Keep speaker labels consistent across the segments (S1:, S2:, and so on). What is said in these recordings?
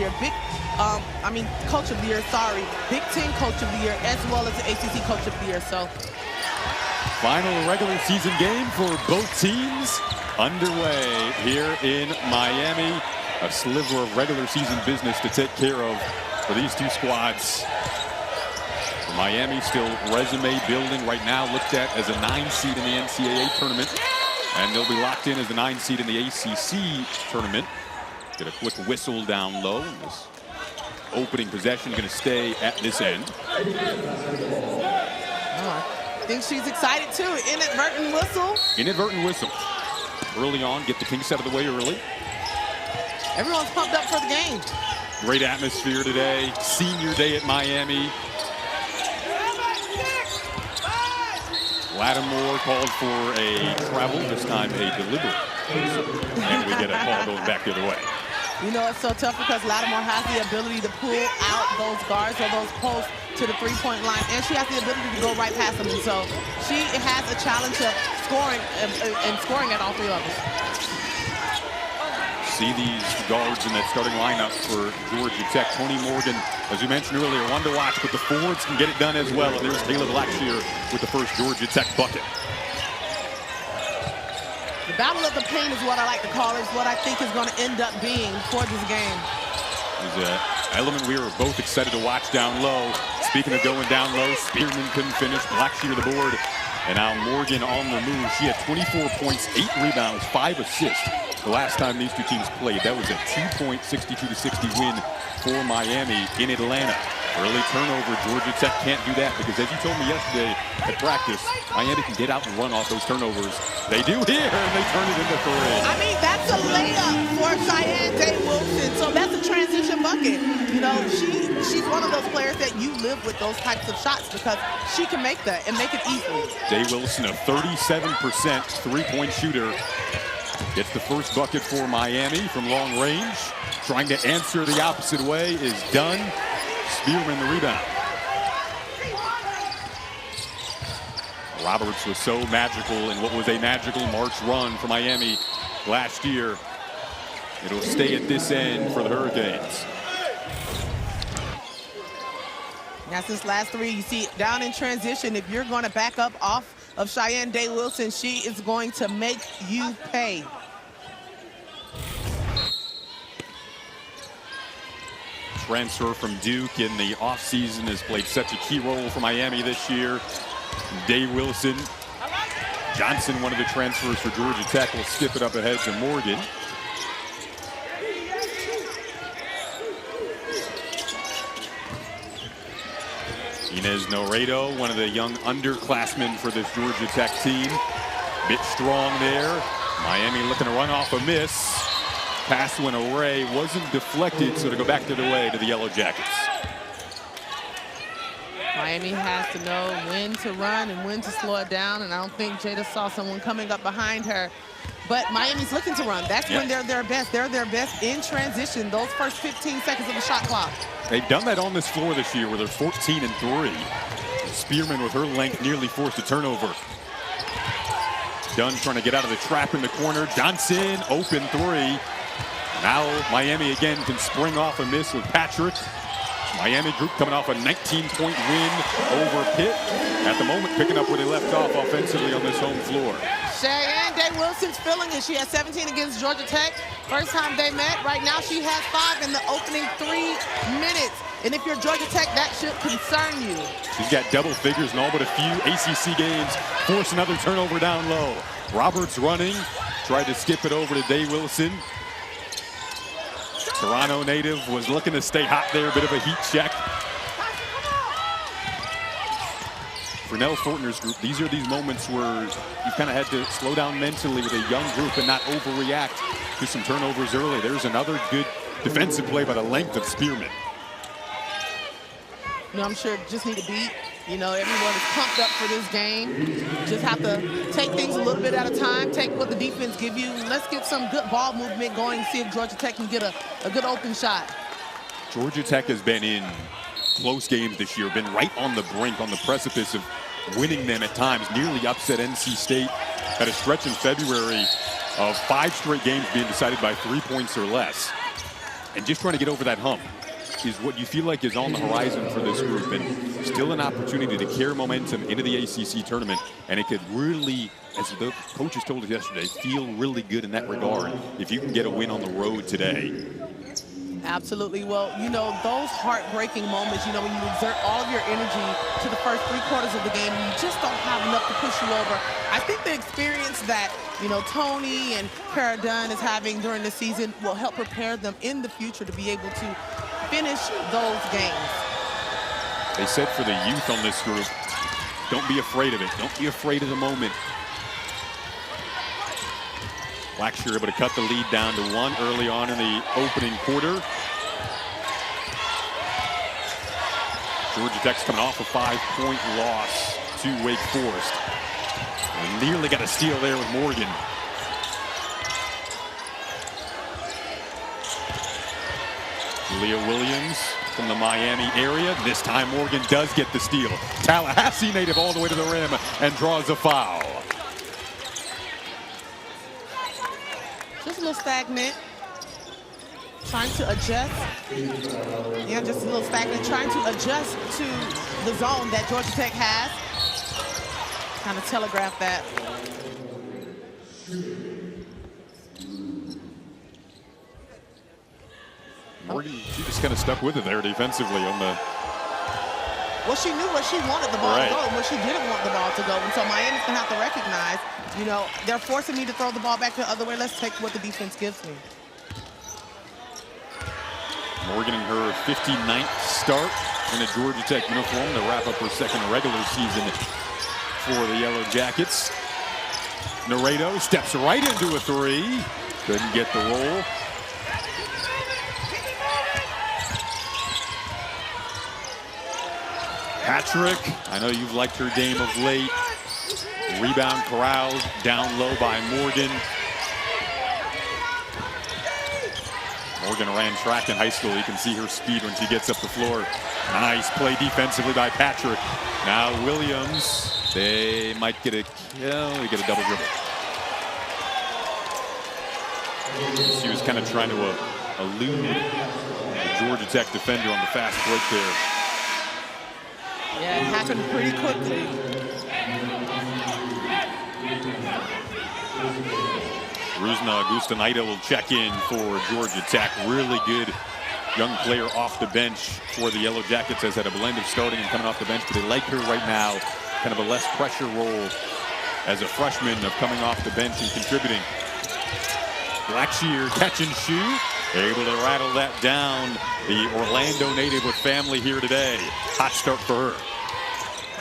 S1: Year, Coach of the Year, sorry, Big Ten Coach of the Year, as well as the ACC Coach of the Year. So,
S2: final regular season game for both teams underway here in Miami. A sliver of regular season business to take care of for these two squads. Miami still resume building right now, looked at as a 9 seed in the NCAA tournament. And they'll be locked in as the 9 seed in the ACC tournament. Get a quick whistle down low. This opening possession going to stay at this end.
S1: I think she's excited too. Inadvertent whistle.
S2: Inadvertent whistle. Early on, get the kinks out of the way early.
S1: Everyone's pumped up for the game.
S2: Great atmosphere today. Senior day at Miami. Lattimore called for a travel, this time a deliberate. And we get a call going back the other way.
S1: You know, it's so tough because Lattimore has the ability to pull out those guards or those posts to the three-point line, and she has the ability to go right past them. And so she has a challenge of scoring and scoring at all three levels.
S2: See these guards in that starting lineup for Georgia Tech. Tonie Morgan, as we mentioned earlier, one to watch, but the forwards can get it done as well. And there's Blackshear with the first Georgia Tech bucket.
S1: The battle of the paint is what I like to call it, is what I think is going to end up being for this game.
S2: There's an element we were both excited to watch down low. Speaking of going down low, Spearman couldn't finish. Blackshear the board. And now Morgan on the move. She had 24 points, 8 rebounds, 5 assists. The last time these two teams played, that was a 2-point 62-60 win for Miami in Atlanta. Early turnover, Georgia Tech can't do that because, as you told me yesterday at practice, Miami can get out and run off those turnovers. They do here, and they turn it into 3.
S1: I mean, that's a layup for Shayeann Day-Wilson, so that's a transition bucket. You know, she's one of those players that you live with those types of shots because she can make that and make it easily. Day-Wilson,
S2: a 37% three-point shooter. Gets the first bucket for Miami from long range. Trying to answer the opposite way is done. Spearman the rebound. Roberts was so magical in what was a magical March run for Miami last year. It'll stay at this end for the Hurricanes.
S1: That's this last 3. You see down in transition, if you're going to back up off of Shayeann Day-Wilson, she is going to make you pay.
S2: Transfer from Duke in the offseason has played such a key role for Miami this year. Day-Wilson. Johnson, one of the transfers for Georgia Tech, will skip it up ahead to Morgan. Inez Noredo, one of the young underclassmen for this Georgia Tech team. Bit strong there. Miami looking to run off a miss. Pass went away, wasn't deflected, so to go back the other way to the Yellow Jackets.
S1: Miami has to know when to run and when to slow it down, and I don't think Jada saw someone coming up behind her. But Miami's looking to run. That's when they're their best. They're their best in transition, those first 15 seconds of the shot clock.
S2: They've done that on this floor this year where they're 14-3. Spearman with her length nearly forced a turnover. Dunn trying to get out of the trap in the corner. Johnson, open 3. Now Miami again can spring off a miss with Patrick. Miami group coming off a 19-point win over Pitt. At the moment, picking up where they left off offensively on this home floor.
S1: Shayeann Day-Wilson's feeling it. She had 17 against Georgia Tech. First time they met. Right now she has 5 in the opening 3 minutes. And if you're Georgia Tech, that should concern you.
S2: She's got double figures in all but a few ACC games. Force another turnover down low. Roberts running. Tried to skip it over to Day-Wilson. Toronto native was looking to stay hot there. Bit of a heat check. For Nell Fortner's group, these are these moments where you kind of had to slow down mentally with a young group and not overreact to some turnovers early. There's another good defensive play by the length of Spearman.
S1: You know, I'm sure just need a beat. You know, everyone is pumped up for this game. Just have to take things a little bit at a time, take what the defense give you. Let's get some good ball movement going and see if Georgia Tech can get a good open shot.
S2: Georgia Tech has been in close games this year, been right on the brink, on the precipice of winning them at times, nearly upset NC State. Had a stretch in February of 5 straight games being decided by 3 points or less. and just trying to get over that hump is what you feel like is on the horizon for this group, and still an opportunity to carry momentum into the ACC tournament. And it could really, as the coaches told us yesterday, feel really good in that regard if you can get a win on the road today.
S1: Absolutely. Well, you know, those heartbreaking moments, you know, when you exert all of your energy to the first 3 quarters of the game, and you just don't have enough to push you over. I think the experience that, you know, Tonie and Cara Dunn is having during the season will help prepare them in the future to be able to finish those games.
S2: They said for the youth on this group, don't be afraid of it. Don't be afraid of the moment. Blackshear able to cut the lead down to 1 early on in the opening quarter. Georgia Tech's coming off a 5-point loss to Wake Forest. And nearly got a steal there with Morgan. Leah Williams from the Miami area. This time Morgan does get the steal. Tallahassee native all the way to the rim and draws a foul.
S1: Just a little stagnant. Trying to adjust. Yeah, just a little stagnant. Trying to adjust to the zone that Georgia Tech has. Kind of telegraph that.
S2: Morgan, she just kind of stuck with it there defensively on the...
S1: Well, she knew where she wanted the ball
S2: Right.
S1: to go and where she didn't want the ball to go. And so Miami's going to have to recognize, you know, they're forcing me to throw the ball back the other way. Let's take what the defense gives me.
S2: Morgan in her 59th start in a Georgia Tech uniform to wrap up her second regular season for the Yellow Jackets. Naredo steps right into a 3. Couldn't get the roll. Patrick, I know you've liked her game of late. Rebound corralled down low by Morgan. Morgan ran track in high school. You can see her speed when she gets up the floor. Nice play defensively by Patrick. Now Williams, they might get a kill. They get a double dribble. She was kind of trying to elude the Georgia Tech defender on the fast break there.
S1: Yeah, it happened pretty quickly.
S2: Ruzna Gustanida will check in for Georgia Tech. Really good young player off the bench for the Yellow Jackets. Has had a blend of starting and coming off the bench, but they like her right now. Kind of a less pressure role as a freshman of coming off the bench and contributing. Blackshear catch and shoot. Able to rattle that down. The Orlando native with family here today. Hot start for her.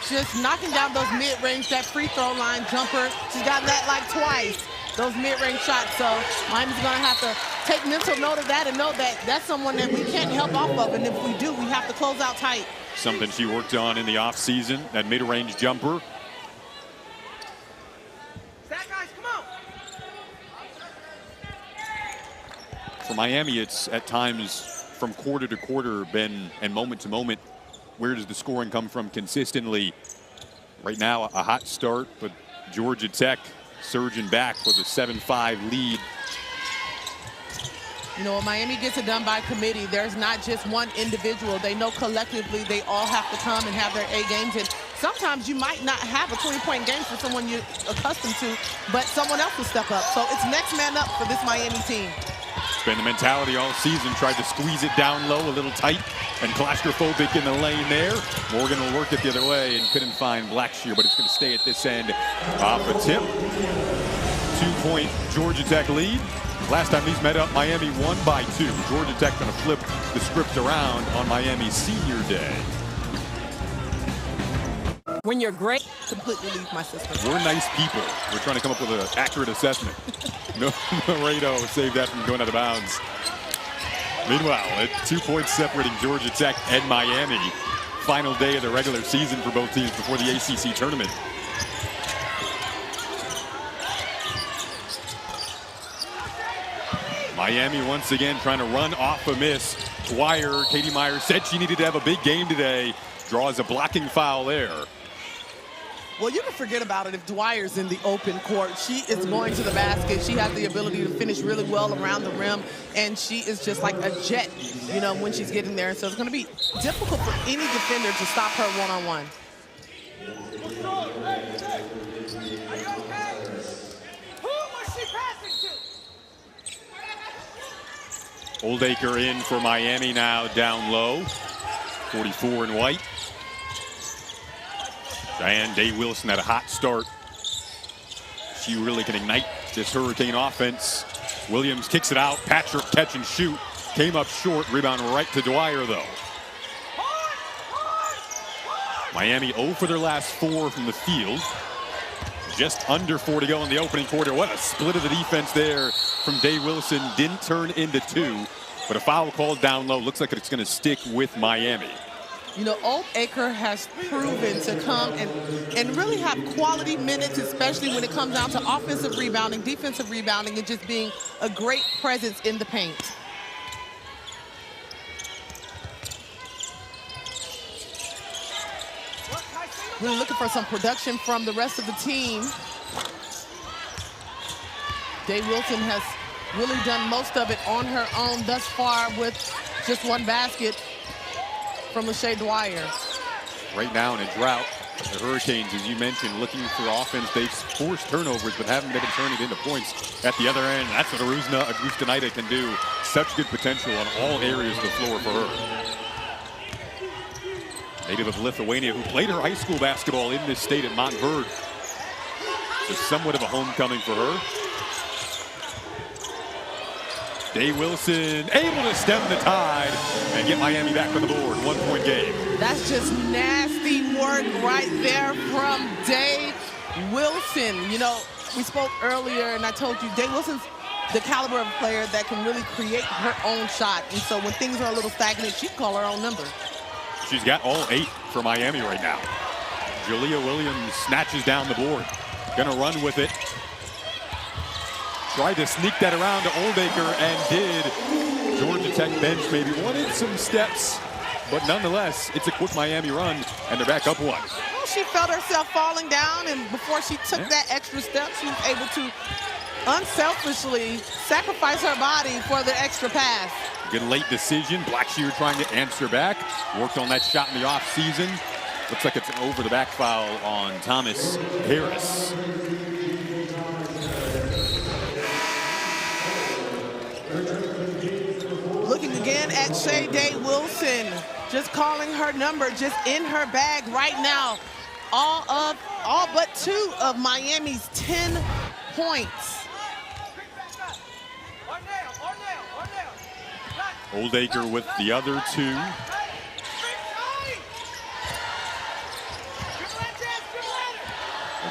S1: Just knocking down those mid-range, that free throw line jumper. She's gotten that like twice, those mid-range shots. So Miami's going to have to take mental note of that and know that that's someone that we can't help off of. And if we do, we have to close out tight.
S2: Something she worked on in the offseason, that mid-range jumper. For Miami, it's at times from quarter to quarter been, and moment to moment, where does the scoring come from consistently? Right now, a hot start, but Georgia Tech surging back with a 7-5 lead.
S1: You know, when Miami gets it done by committee, there's not just one individual. They know collectively they all have to come and have their A games. And sometimes you might not have a 20-point game for someone you're accustomed to, but someone else will step up. So it's next man up for this Miami team.
S2: It's been the mentality all season. Tried to squeeze it down low, a little tight and claustrophobic in the lane there. Morgan will work it the other way and couldn't find Blackshear, but it's going to stay at this end off a tip. 2-point Georgia Tech lead. Last time these met up, Miami won by 2. Georgia Tech going to flip the script around on Miami's senior day.
S1: When you're great, completely leave my system.
S2: We're nice people. We're trying to come up with an accurate assessment. No, Naredo saved that from going out of bounds. Meanwhile, at 2 points separating Georgia Tech and Miami. Final day of the regular season for both teams before the ACC tournament. Miami once again trying to run off a miss. Dwyer, Katie Myers said she needed to have a big game today. Draws a blocking foul there.
S1: Well, you can forget about it if Dwyer's in the open court. She is going to the basket. She has the ability to finish really well around the rim, and she is just like a jet, you know, when she's getting there. So it's going to be difficult for any defender to stop her one-on-one.
S2: Oldacre in for Miami now, down low. 44 in white. Shayeann Day-Wilson had a hot start. She really can ignite this Hurricane offense. Williams kicks it out. Patrick catch and shoot. Came up short. Rebound right to Dwyer, though. Miami 0 for their last 4 from the field. Just under 4 to go in the opening quarter. What a split of the defense there from Day-Wilson. Didn't turn into 2, but a foul called down low. Looks like it's going to stick with Miami.
S1: You know, Oldacre has proven to come and really have quality minutes, especially when it comes down to offensive rebounding, defensive rebounding, and just being a great presence in the paint. Really looking for some production from the rest of the team. Day-Wilson has really done most of it on her own thus far with just 1 basket from Lachey Dwyer.
S2: Right now in a drought, the Hurricanes, as you mentioned, looking for offense. They've forced turnovers, but haven't been turning it into points at the other end. That's what Augusta can do. Such good potential on all areas of the floor for her. Native of Lithuania, who played her high school basketball in this state at Montverde. So somewhat of a homecoming for her. Day-Wilson able to stem the tide and get Miami back on the board. 1-point game.
S1: That's just nasty work right there from Day-Wilson. You know, we spoke earlier and I told you Day-Wilson's the caliber of player that can really create her own shot. And so when things are a little stagnant, she can call her own number.
S2: She's got all 8 for Miami right now. Jalea Williams snatches down the board. Gonna run with it. Tried to sneak that around to Oldacre and did. Georgia Tech bench maybe wanted some steps, but nonetheless, it's a quick Miami run, and they're back up 1.
S1: Well, she felt herself falling down, and before she took that extra step, she was able to unselfishly sacrifice her body for the extra pass.
S2: Good late decision. Blackshear trying to answer back. Worked on that shot in the offseason. Looks like it's an over-the-back foul on Thomas Harris.
S1: Looking again at Shayeann Day-Wilson, just calling her number, just in her bag right now. All but 2 of Miami's 10 points.
S2: Oldacre with the other 2.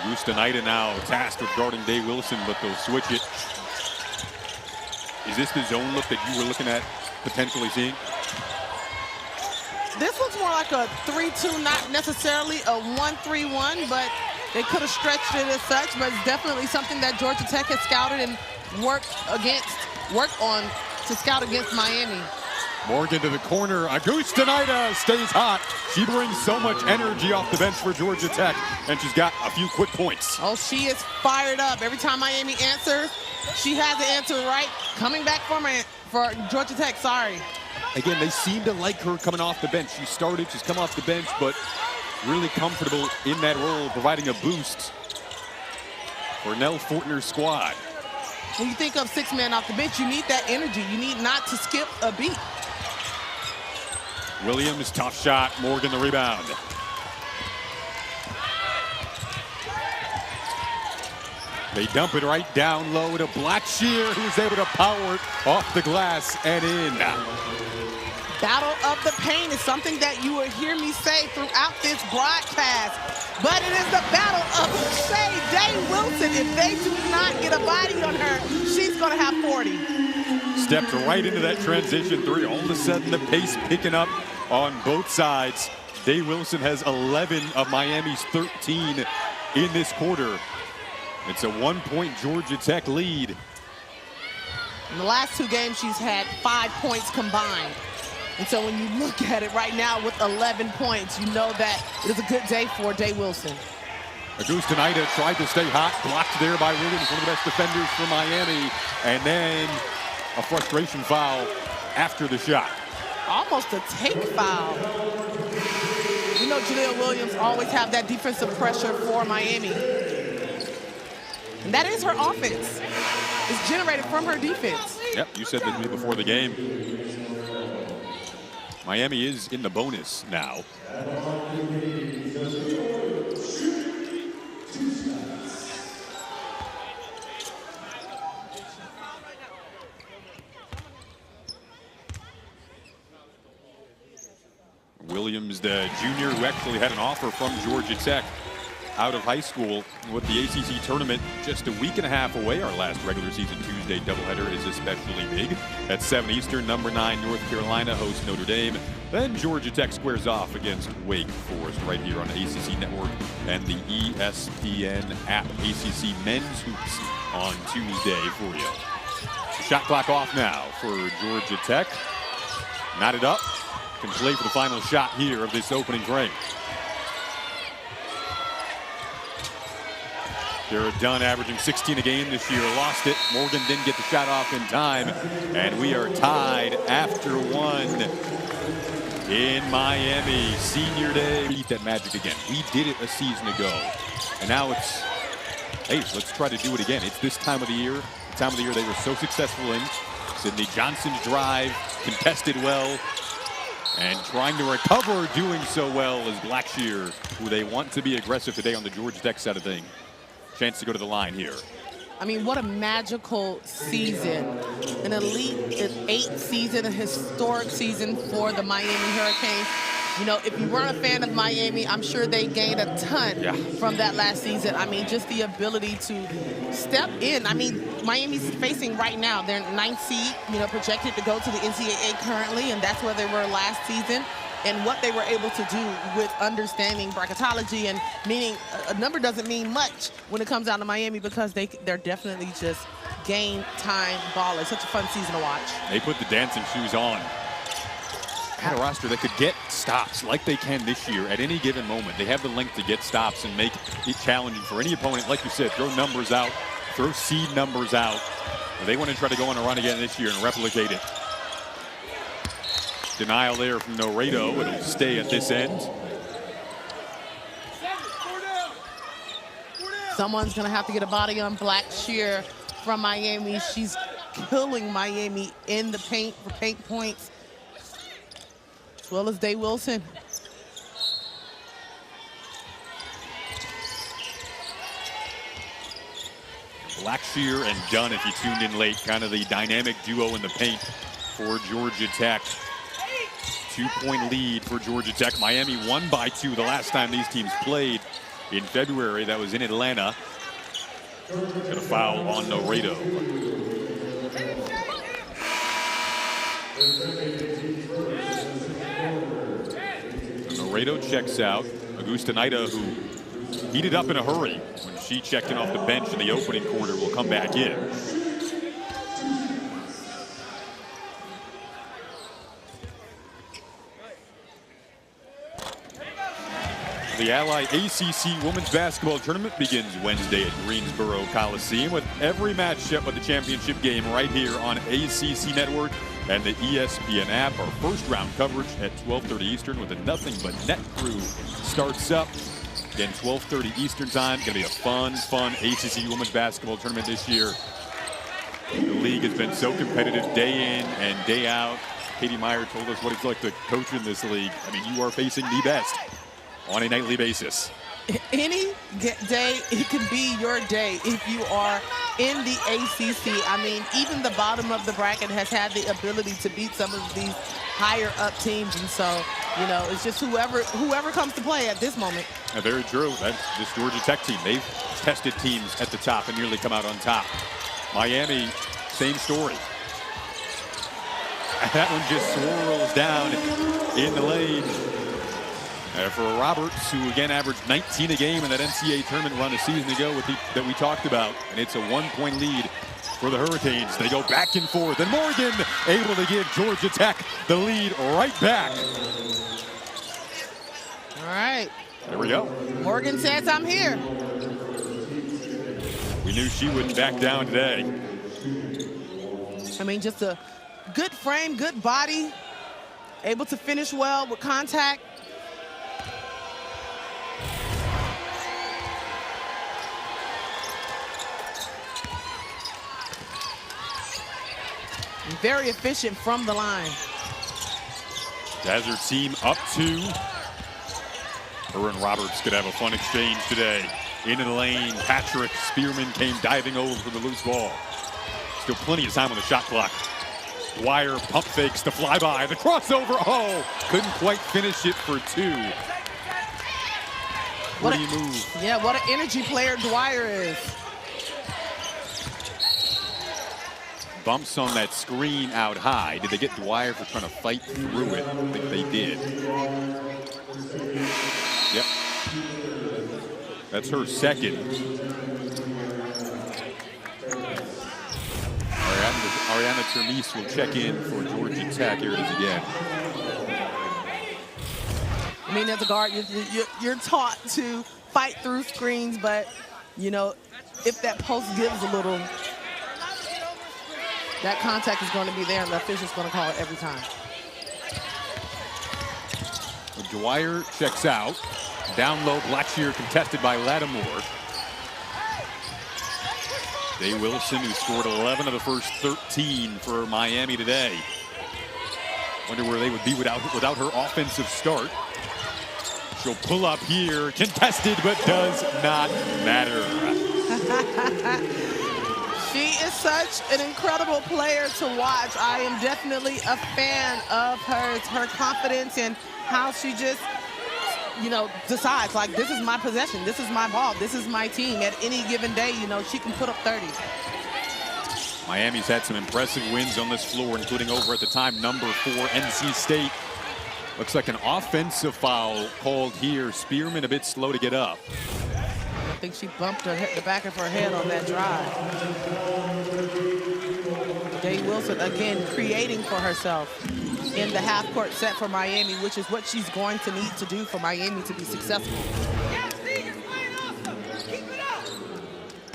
S2: Augusta Nida now tasked with guarding Day-Wilson, but they'll switch it. Is this the zone look that you were looking at potentially seeing?
S1: This looks more like a 3-2, not necessarily a 1-3-1, but they could have stretched it as such, but it's definitely something that Georgia Tech has scouted and worked on to scout against Miami.
S2: Morgan to the corner. Augusta Nida stays hot. She brings so much energy off the bench for Georgia Tech, and she's got a few quick points.
S1: Oh, she is fired up. Every time Miami answers, she has the answer right. Coming back for Georgia Tech, sorry.
S2: Again, they seem to like her coming off the bench. She's come off the bench, but really comfortable in that role, providing a boost for Nell Fortner's squad.
S1: When you think of 6-man off the bench, you need that energy. You need not to skip a beat.
S2: Williams, tough shot. Morgan the rebound. They dump it right down low to Blackshear, who's able to power it off the glass and in.
S1: Battle of the paint is something that you will hear me say throughout this broadcast. But it is the battle of Shayeann Day-Wilson. If they do not get a body on her, she's going to have 40.
S2: Stepped right into that transition 3. All of a sudden, the pace picking up on both sides. Day-Wilson has 11 of Miami's 13 in this quarter. It's a 1-point Georgia Tech lead.
S1: In the last 2 games, she's had 5 points combined. And so when you look at it right now with 11 points, you know that it is a good day for Day-Wilson.
S2: Augustinaida tried to stay hot, blocked there by Williams, one of the best defenders for Miami. And then a frustration foul after the shot.
S1: Almost a take foul. You know Jaleel Williams always have that defensive pressure for Miami. And that is her offense. It's generated from her defense.
S2: Yep, you said that to me before the game. Miami is in the bonus now. Williams, the junior who actually had an offer from Georgia Tech out of high school, with the ACC tournament just a week and a half away. Our last regular season Tuesday doubleheader is especially big. At 7 Eastern, number 9 North Carolina hosts Notre Dame. Then Georgia Tech squares off against Wake Forest right here on the ACC Network and the ESPN app. ACC Men's Hoops on Tuesday for you. The shot clock off now for Georgia Tech. Knotted up. Can play for the final shot here of this opening frame. They're done, averaging 16 a game this year. Lost it. Morgan didn't get the shot off in time. And we are tied after one in Miami. Senior day. Beat that magic again. We did it a season ago. And now it's, hey, let's try to do it again. It's this time of the year. The time of the year they were so successful in. Sydney Johnson's drive, contested well. And trying to recover, doing so well is Blackshear, who they want to be aggressive today on the Georgia Tech side of things. Chance to go to the line here.
S1: I mean, what a magical season. An elite 8th season, a historic season for the Miami Hurricanes. You know, if you weren't a fan of Miami, I'm sure they gained a ton from that last season. I mean, just the ability to step in. I mean, Miami's facing right now, they're 9th seed, you know, projected to go to the NCAA currently, and that's where they were last season. And what they were able to do with understanding bracketology, and meaning a number doesn't mean much when it comes down to Miami, because they're definitely just game time ballers. Such a fun season to watch.
S2: They put the dancing shoes on. Had a roster that could get stops like they can this year at any given moment. They have the length to get stops and make it challenging for any opponent. Like you said, throw numbers out, throw seed numbers out. They want to try to go on a run again this year and replicate it. Denial there from Noredo. It'll stay at this end.
S1: Someone's going to have to get a body on Blackshear from Miami. She's killing Miami in the paint for paint points, as well as Day-Wilson.
S2: Blackshear and Dunn, if you tuned in late, kind of the dynamic duo in the paint for Georgia Tech. 2-point lead for Georgia Tech. Miami won by 2 the last time these teams played in February. That was in Atlanta. Got a foul on Noredo. Noredo checks out. Augustinaida, who heated up in a hurry when she checked in off the bench in the opening quarter, will come back in. The Ally ACC Women's Basketball Tournament begins Wednesday at Greensboro Coliseum, with every matchup of the championship game right here on ACC Network and the ESPN app. Our first round coverage at 12:30 Eastern with a Nothing But Net crew starts up. Again, 12:30 Eastern time. Going to be a fun ACC Women's Basketball Tournament this year. The league has been so competitive day in and day out. Katie Meyer told us what it's like to coach in this league. I mean, you are facing the best on a nightly basis.
S1: Any day, it can be your day if you are in the ACC. I mean, even the bottom of the bracket has had the ability to beat some of these higher up teams, and so, you know, it's just whoever comes to play at this moment.
S2: Very true. That's this Georgia Tech team. They've tested teams at the top and nearly come out on top. Miami, same story. And that one just swirls down in the lane. For Roberts, who again averaged 19 a game in that NCAA tournament run a season ago that we talked about. And it's a 1-point lead for the Hurricanes. They go back and forth. And Morgan able to give Georgia Tech the lead right back.
S1: All right.
S2: There we go.
S1: Morgan says, I'm here.
S2: We knew she wouldn't back down today.
S1: I mean, just a good frame, good body, able to finish well with contact. Very efficient from the line.
S2: As her team up 2. Her and Roberts could have a fun exchange today. Into the lane, Patrick Spearman came diving over for the loose ball. Still plenty of time on the shot clock. Dwyer pump fakes the flyby, the crossover. Oh, couldn't quite finish it for 2. What do you move?
S1: Yeah, what an energy player Dwyer is.
S2: Bumps on that screen out high. Did they get Dwyer for trying to fight through it? I think they did. Yep. That's her second. Ariana Termise will check in for Georgia Tech. Here it is again.
S1: I mean, as a guard, you're taught to fight through screens, but, you know, if that post gives a little, that contact is going to be there, and the official's going to call it every time.
S2: Dwyer checks out. Down low, Blackshear contested by Lattimore. Day-Wilson, who scored 11 of the first 13 for Miami today. Wonder where they would be without her offensive start. She'll pull up here, contested, but does not matter.
S1: She is such an incredible player to watch. I am definitely a fan of hers, her confidence and how she just, you know, decides, like, this is my possession, this is my ball, this is my team. At any given day, you know, she can put up 30.
S2: Miami's had some impressive wins on this floor, including over at the time number 4 NC State. Looks like an offensive foul called here. Spearman a bit slow to get up.
S1: I think she bumped the back of her head on that drive. Day-Wilson again creating for herself in the half-court set for Miami, which is what she's going to need to do for Miami to be successful.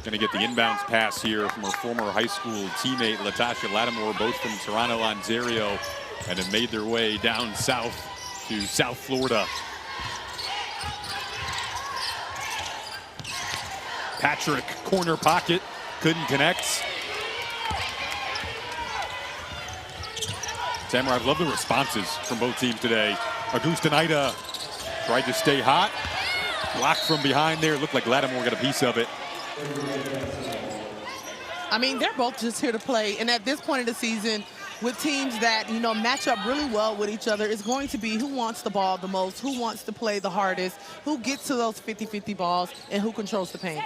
S2: Going to get the inbounds pass here from her former high school teammate, Latasha Lattimore, both from Toronto, Ontario, and have made their way down south to South Florida. Patrick, corner pocket, couldn't connect. Tamara, I've loved the responses from both teams today. Augustinaida tried to stay hot. Blocked from behind there. Looked like Lattimore got a piece of it.
S1: I mean, they're both just here to play. And at this point of the season, with teams that, you know, match up really well with each other, it's going to be who wants the ball the most, who wants to play the hardest, who gets to those 50-50 balls, and who controls the paint.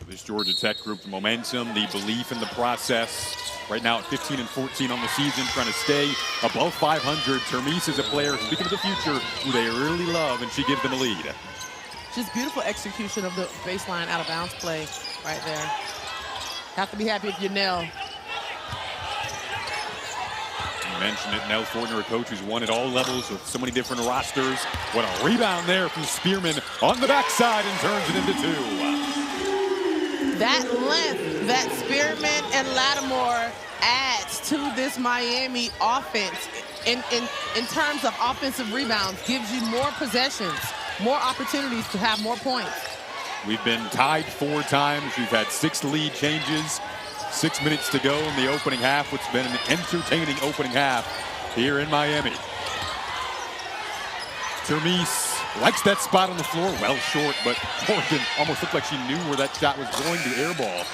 S2: This Georgia Tech group, the momentum, the belief in the process. Right now at 15-14 on the season, trying to stay above 500. Termise is a player, speaking of the future, who they really love, and she gives them a lead.
S1: Just beautiful execution of the baseline out of bounds play right there. Have to be happy if you're Nell.
S2: You mentioned it, Nell Fortner, a coach who's won at all levels with so many different rosters. What a rebound there from Spearman on the backside and turns it into 2.
S1: That length that Spearman and Lattimore adds to this Miami offense in terms of offensive rebounds gives you more possessions, more opportunities to have more points.
S2: We've been tied 4 times. We've had 6 lead changes. 6 minutes to go in the opening half, which has been an entertaining opening half here in Miami. Termise likes that spot on the floor, well short, but Morgan almost looked like she knew where that shot was going, the air ball.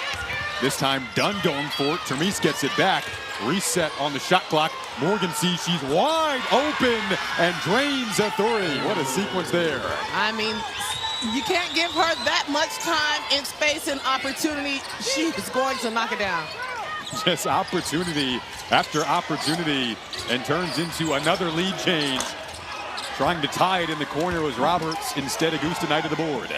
S2: This time Dunn going for it. Termise gets it back. Reset on the shot clock. Morgan sees she's wide open and drains a 3. What a sequence there.
S1: I mean, you can't give her that much time and space and opportunity. She is going to knock it down.
S2: Just opportunity after opportunity, and turns into another lead change. Trying to tie it in the corner was Roberts. Instead, Augustinaida to the board.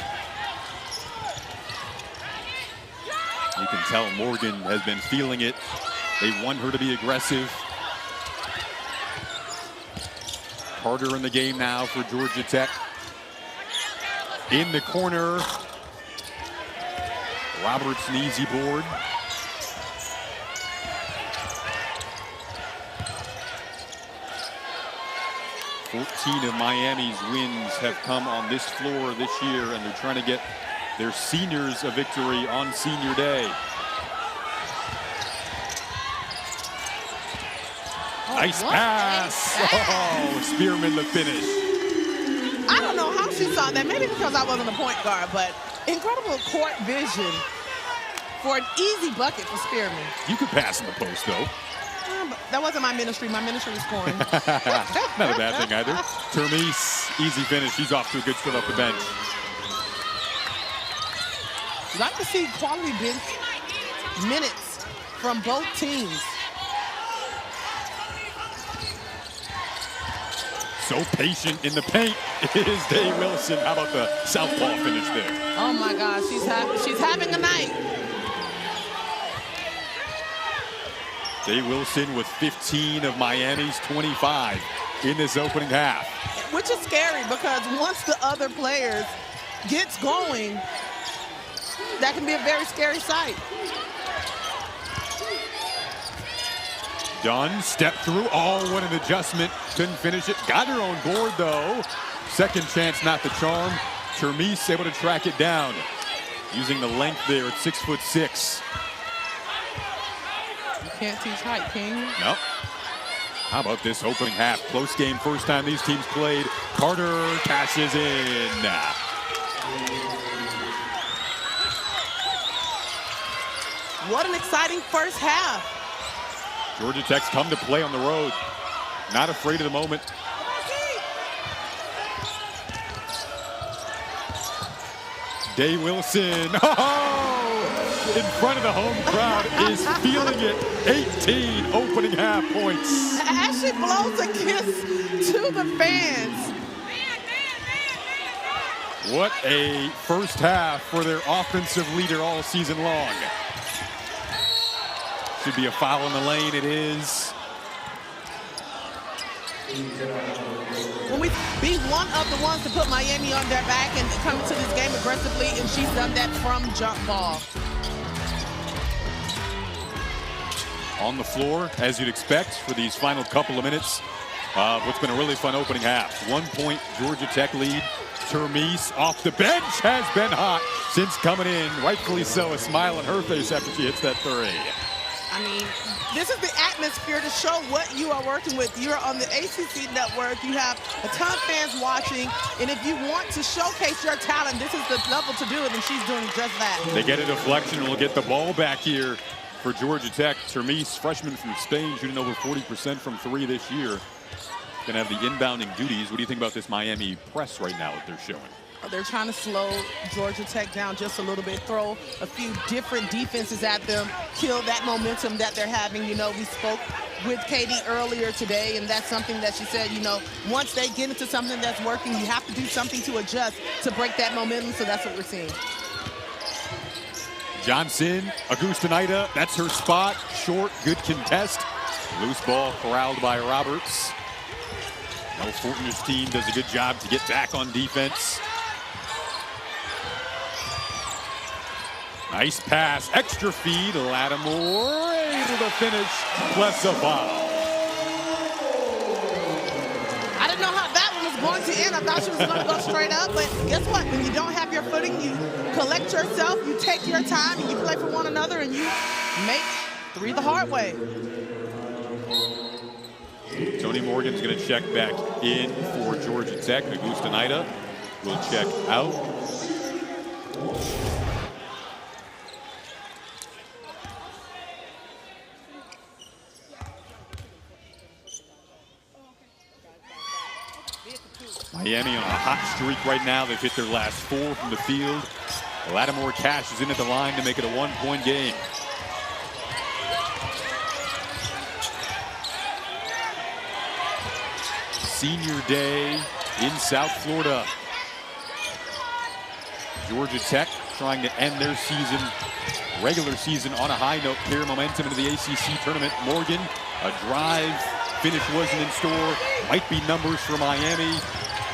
S2: You can tell Morgan has been feeling it. They want her to be aggressive. Carter in the game now for Georgia Tech. in the corner. Roberts an easy board. Fourteen of Miami's wins have come on this floor this year, and they're trying to get their seniors a victory on senior day. Nice pass. Oh, Spearman the finish.
S1: I don't know how she saw that. Maybe because I wasn't a point guard, but incredible court vision for an easy bucket for Spearman.
S2: You could pass in the post, though.
S1: But that wasn't my ministry. My ministry was scoring.
S2: Not a bad thing either. Termise, easy finish. He's off to a good start off the bench.
S1: Like to see quality bench minutes from both teams.
S2: So patient in the paint is Day-Wilson. How about the southpaw finish there?
S1: Oh my gosh, she's having a night.
S2: Day-Wilson with 15 of Miami's 25 in this opening half.
S1: Which is scary because once the other players gets going, that can be a very scary sight.
S2: Dunn, step through. Oh, what an adjustment. Couldn't finish it. Got her own board, though. Second chance, not the charm. Termise able to track it down. Using the length there at 6'6".
S1: You can't teach height, can you?
S2: Nope. How about this opening half? Close game, first time these teams played. Carter cashes in.
S1: What an exciting first half.
S2: Georgia Tech's come to play on the road. Not afraid of the moment. Day-Wilson, oh, in front of the home crowd, is feeling it. 18 opening half points.
S1: As she blows a kiss to the fans.
S2: What a first half for their offensive leader all season long. Should be a foul in the lane. It is.
S1: When we be one of the ones to put Miami on their back and come into this game aggressively, and she's done that from jump ball.
S2: On the floor, as you'd expect, for these final couple of minutes of what's been a really fun opening half. 1 point Georgia Tech lead. Termise off the bench has been hot since coming in. Rightfully so, a smile on her face after she hits that three.
S1: I mean, this is the atmosphere to show what you are working with. You're on the ACC network. You have a ton of fans watching. And if you want to showcase your talent, this is the level to do it, and she's doing just that.
S2: They get a deflection and will get the ball back here for Georgia Tech. Termise, freshman from Spain, shooting over 40% from three this year. Going to have the inbounding duties. What do you think about this Miami press right now that they're showing?
S1: They're trying to slow Georgia Tech down just a little bit, throw a few different defenses at them, kill that momentum that they're having. You know, we spoke with Katie earlier today, and that's something that she said, you know, once they get into something that's working, you have to do something to adjust to break that momentum, so that's what we're seeing.
S2: Johnson, Augustinaida, that's her spot. Short, good contest. Loose ball corralled by Roberts. No, Fortner's team does a good job to get back on defense. Nice pass, extra feed, Lattimore able to finish, plus a foul.
S1: I didn't know how that one was going to end. I thought she was going to go straight up, but guess what? When you don't have your footing, you collect yourself, you take your time, and you play for one another, and you make three the hard way.
S2: Tonie Morgan's going to check back in for Georgia Tech. Augustinaida will check out. Miami on a hot streak right now. They've hit their last 4 from the field. Lattimore cashes in at the line to make it a 1-point game. Senior day in South Florida. Georgia Tech trying to end their season, regular season, on a high note, carry momentum into the ACC tournament. Morgan, a drive, finish wasn't in store. Might be numbers for Miami.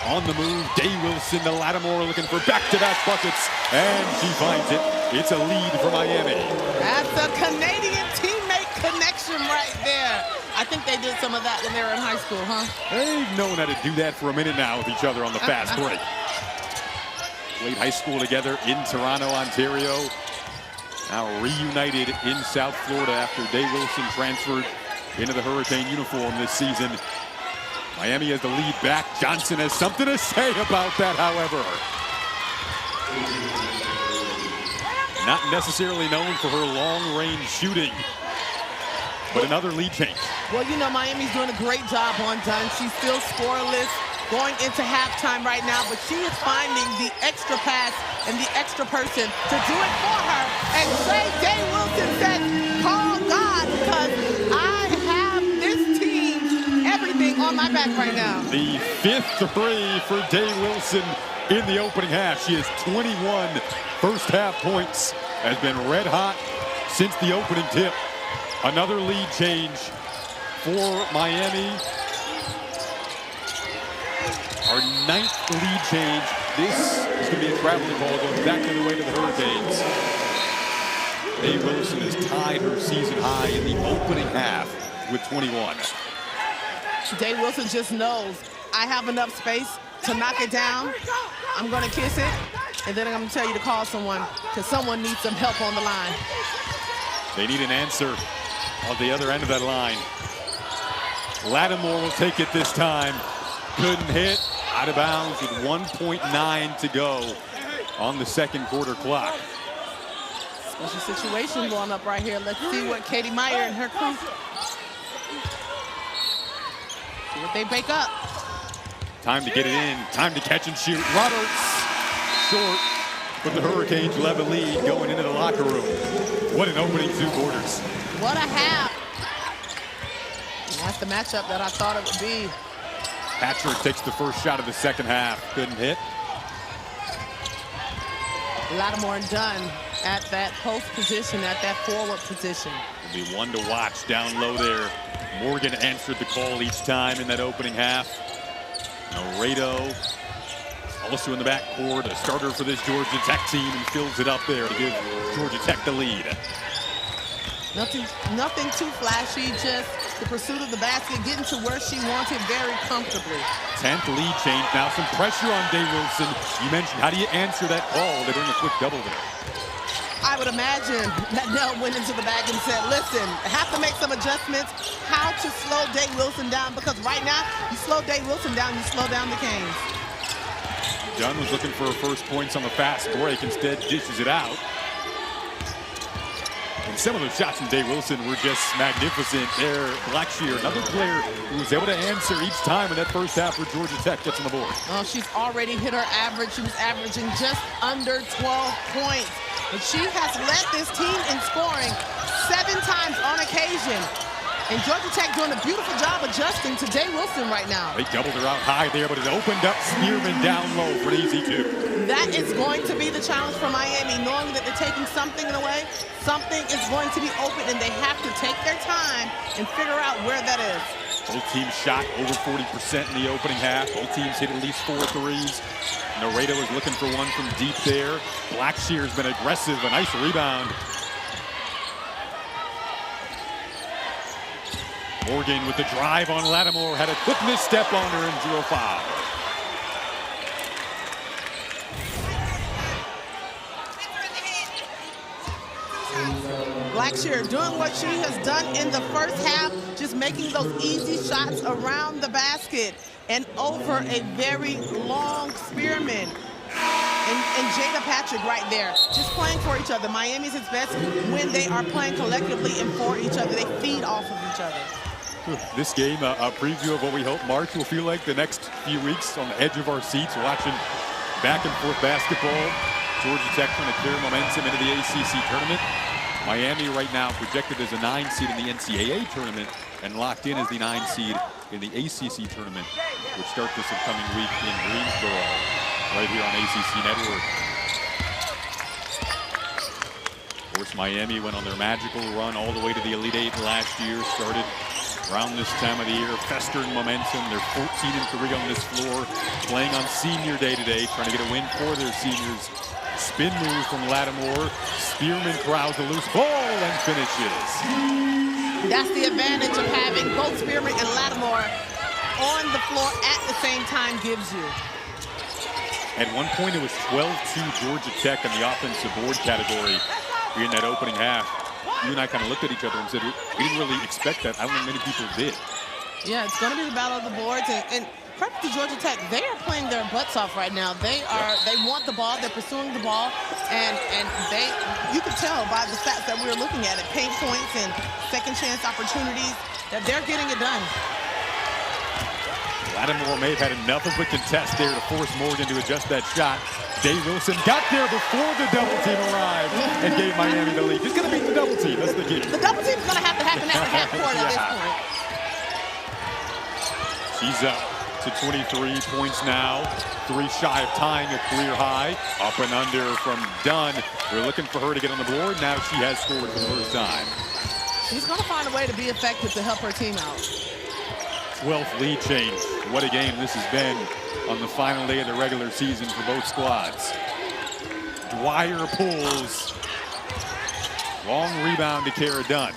S2: on the move. Day-Wilson to Lattimore looking for back-to-back buckets, and she finds it. It's a lead for Miami.
S1: That's a Canadian teammate connection right there. I think they did some of that when they were in high school, huh?
S2: They've known how to do that for a minute now with each other on the fast break. Played high school together in Toronto, Ontario. Now reunited in South Florida after Day-Wilson transferred into the Hurricane uniform this season. Miami has the lead back. Johnson has something to say about that, however. Not necessarily known for her long-range shooting, but another lead change.
S1: Well, you know, Miami's doing a great job on Dunn. She's still scoreless going into halftime right now, but she is finding the extra pass and the extra person to do it for her. And Day-Wilson said, call God, because I have this team, everything on my back right now.
S2: The 5th three for Day-Wilson in the opening half. She has 21 first half points, has been red hot since the opening tip. Another lead change for Miami. Our 9th lead change. This is going to be a traveling ball going back the way to the Hurricanes. Day-Wilson has tied her season high in the opening half with 21.
S1: Day-Wilson just knows I have enough space to knock it down. I'm going to kiss it, and then I'm going to tell you to call someone, because someone needs some help on the line.
S2: They need an answer on the other end of that line. Lattimore will take it this time. Couldn't hit. Out of bounds with 1.9 to go on the second quarter clock.
S1: Special situation going up right here. Let's see what Katie Meyer and her crew, see what they bake up.
S2: Time to get it in. Time to catch and shoot. Roberts short, but the Hurricanes will have a lead going into the locker room. What an opening 2 quarters.
S1: What a half. And that's the matchup that I thought it would be.
S2: Hatcher takes the first shot of the second half. Couldn't hit.
S1: Lattimore and Dunn at that post position, at that forward position.
S2: Will be one to watch down low there. Morgan answered the call each time in that opening half. Laredo also in the backcourt, a starter for this Georgia Tech team, and fills it up there to give Georgia Tech the lead.
S1: Nothing too flashy, just the pursuit of the basket, getting to where she wants it very comfortably.
S2: 10th lead change now, some pressure on Day-Wilson. You mentioned, how do you answer that call? They bring a quick double there.
S1: I would imagine that Nell went into the bag and said, listen, I have to make some adjustments, how to slow Day-Wilson down, because right now, you slow Day-Wilson down, you slow down the Canes.
S2: Dunn was looking for her first points on the fast break, instead dishes it out. And some of those shots from Day-Wilson were just magnificent there. Blackshear, another player who was able to answer each time in that first half for Georgia Tech, gets on the board.
S1: Oh, she's already hit her average. She was averaging just under 12 points. But she has led this team in scoring 7 times on occasion. And Georgia Tech doing a beautiful job adjusting to Day-Wilson right now.
S2: They doubled her out high there, but it opened up Spearman down low for an easy 2.
S1: That is going to be the challenge for Miami, knowing that they're taking something away. Something is going to be open, and they have to take their time and figure out where that is.
S2: Both teams shot over 40% in the opening half. Both teams hit at least 4 threes. Laredo is looking for one from deep there. Blackshear has been aggressive, a nice rebound. Morgan with the drive on Lattimore, had a quick misstep on her and drew a foul.
S1: Blackshear doing what she has done in the first half, just making those easy shots around the basket and over a very long Spearman. And Jada Patrick right there, just playing for each other. Miami's its best when they are playing collectively and for each other. They feed off of each other.
S2: This game, a preview of what we hope March will feel like the next few weeks, on the edge of our seats, watching back and forth basketball. Georgia Tech trying to carry momentum into the ACC tournament. Miami right now projected as a 9 seed in the NCAA tournament and locked in as the 9 seed in the ACC tournament, which starts this upcoming week in Greensboro, right here on ACC Network. Of course, Miami went on their magical run all the way to the Elite Eight last year, started around this time of the year, festering momentum. They're 14-3 on this floor, playing on senior day today, trying to get a win for their seniors. Spin move from Lattimore. Spearman corrals a loose ball and finishes.
S1: That's the advantage of having both Spearman and Lattimore on the floor at the same time gives you.
S2: At one point, it was 12-2 Georgia Tech in the offensive board category in that opening half. You and I kind of looked at each other and said, we didn't really expect that. I don't think many people did.
S1: Yeah, it's going to be the battle of the boards. And credit to Georgia Tech, they are playing their butts off right now. They want the ball, they're pursuing the ball, and you can tell by the stats that we're looking at it, paint points and second chance opportunities, that they're getting it done.
S2: Lattimore may have had enough of a contest there to force Morgan to adjust that shot. Day-Wilson got there before the double team arrived and gave Miami the lead. He's going to beat the double team. That's the key.
S1: The double team is going to have to happen at the half court at this point.
S2: She's up to 23 points now. 3 shy of tying a career high. Up and under from Dunn. We're looking for her to get on the board. Now she has scored for the first time.
S1: She's going to find a way to be effective to help her team out.
S2: 12th lead change. What a game this has been on the final day of the regular season for both squads. Dwyer pulls. Long rebound to Kara Dunn.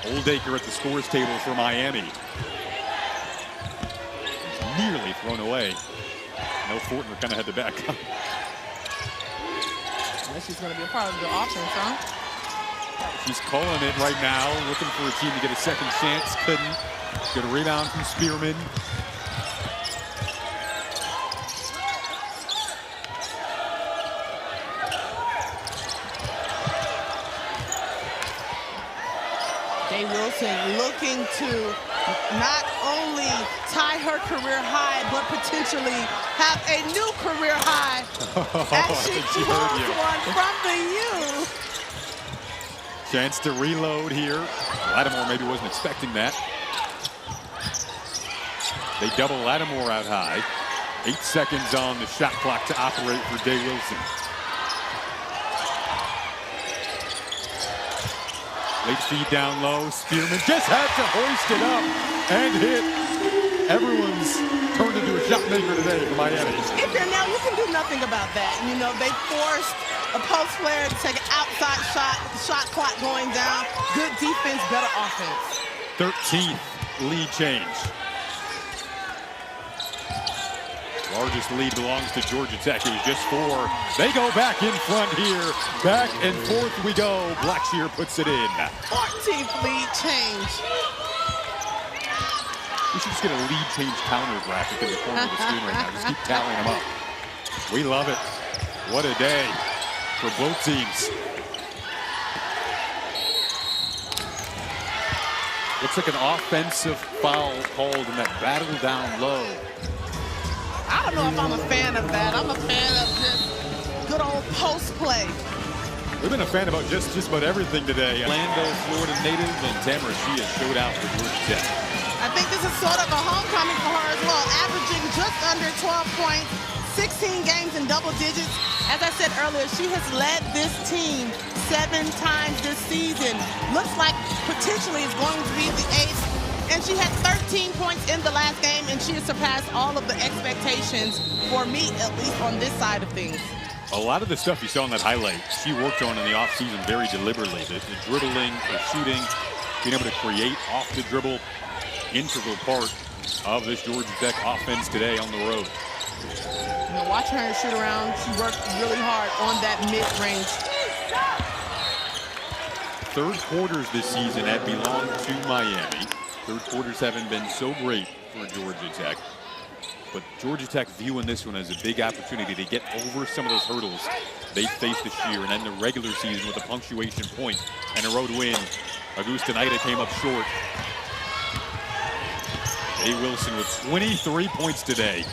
S2: Oldacre at the scores table for Miami. Nearly thrown away. No, Fortner kind of had to back up.
S1: She's going to be a part of the offense, huh?
S2: She's calling it right now, looking for a team to get a second chance. Couldn't. Good rebound from Spearman.
S1: Day-Wilson looking to not only tie her career high, but potentially have a new career high as she throws one from the U.
S2: Chance to reload here. Lattimore maybe wasn't expecting that. They double Lattimore out high. 8 seconds on the shot clock to operate for Day-Wilson. Late feed down low. Spearman just had to hoist it up and hit. Everyone's turned into a shot maker today for Miami.
S1: If you're now, you can do nothing about that. You know, they forced a post player to take an outside shot, the shot clock going down. Good defense, better offense.
S2: 13th lead change. Largest lead belongs to Georgia Tech. It was just 4. They go back in front here. Back and forth we go. Blackshear puts it in.
S1: 14th lead change.
S2: We should just get a lead change counter graphic in the corner of the screen right now. Just keep tallying them up. We love it. What a day for both teams. Looks like an offensive foul called in that battle down low.
S1: I don't know if I'm a fan of that. I'm a fan of just good old post play.
S2: We've been a fan about just about everything today. Orlando, Florida native, and Tamara Shia showed out for Georgia Tech.
S1: I think this is sort of a homecoming for her as well, averaging just under 12 points, 16 games in double digits. As I said earlier, she has led this team 7 times this season. Looks like potentially is going to be the ace. And she had 13 points in the last game, and she has surpassed all of the expectations for me, at least on this side of things.
S2: A lot of the stuff you saw in that highlight, she worked on in the offseason very deliberately. The dribbling, the shooting, being able to create off the dribble, integral part of this Georgia Tech offense today on the road.
S1: You know, watch her shoot around. She worked really hard on that mid-range.
S2: Third quarters this season have belonged to Miami. Third quarters haven't been so great for Georgia Tech. But Georgia Tech viewing this one as a big opportunity to get over some of those hurdles they faced this year and end the regular season with a punctuation point and a road win. Augusta came up short. Day-Wilson with 23 points today.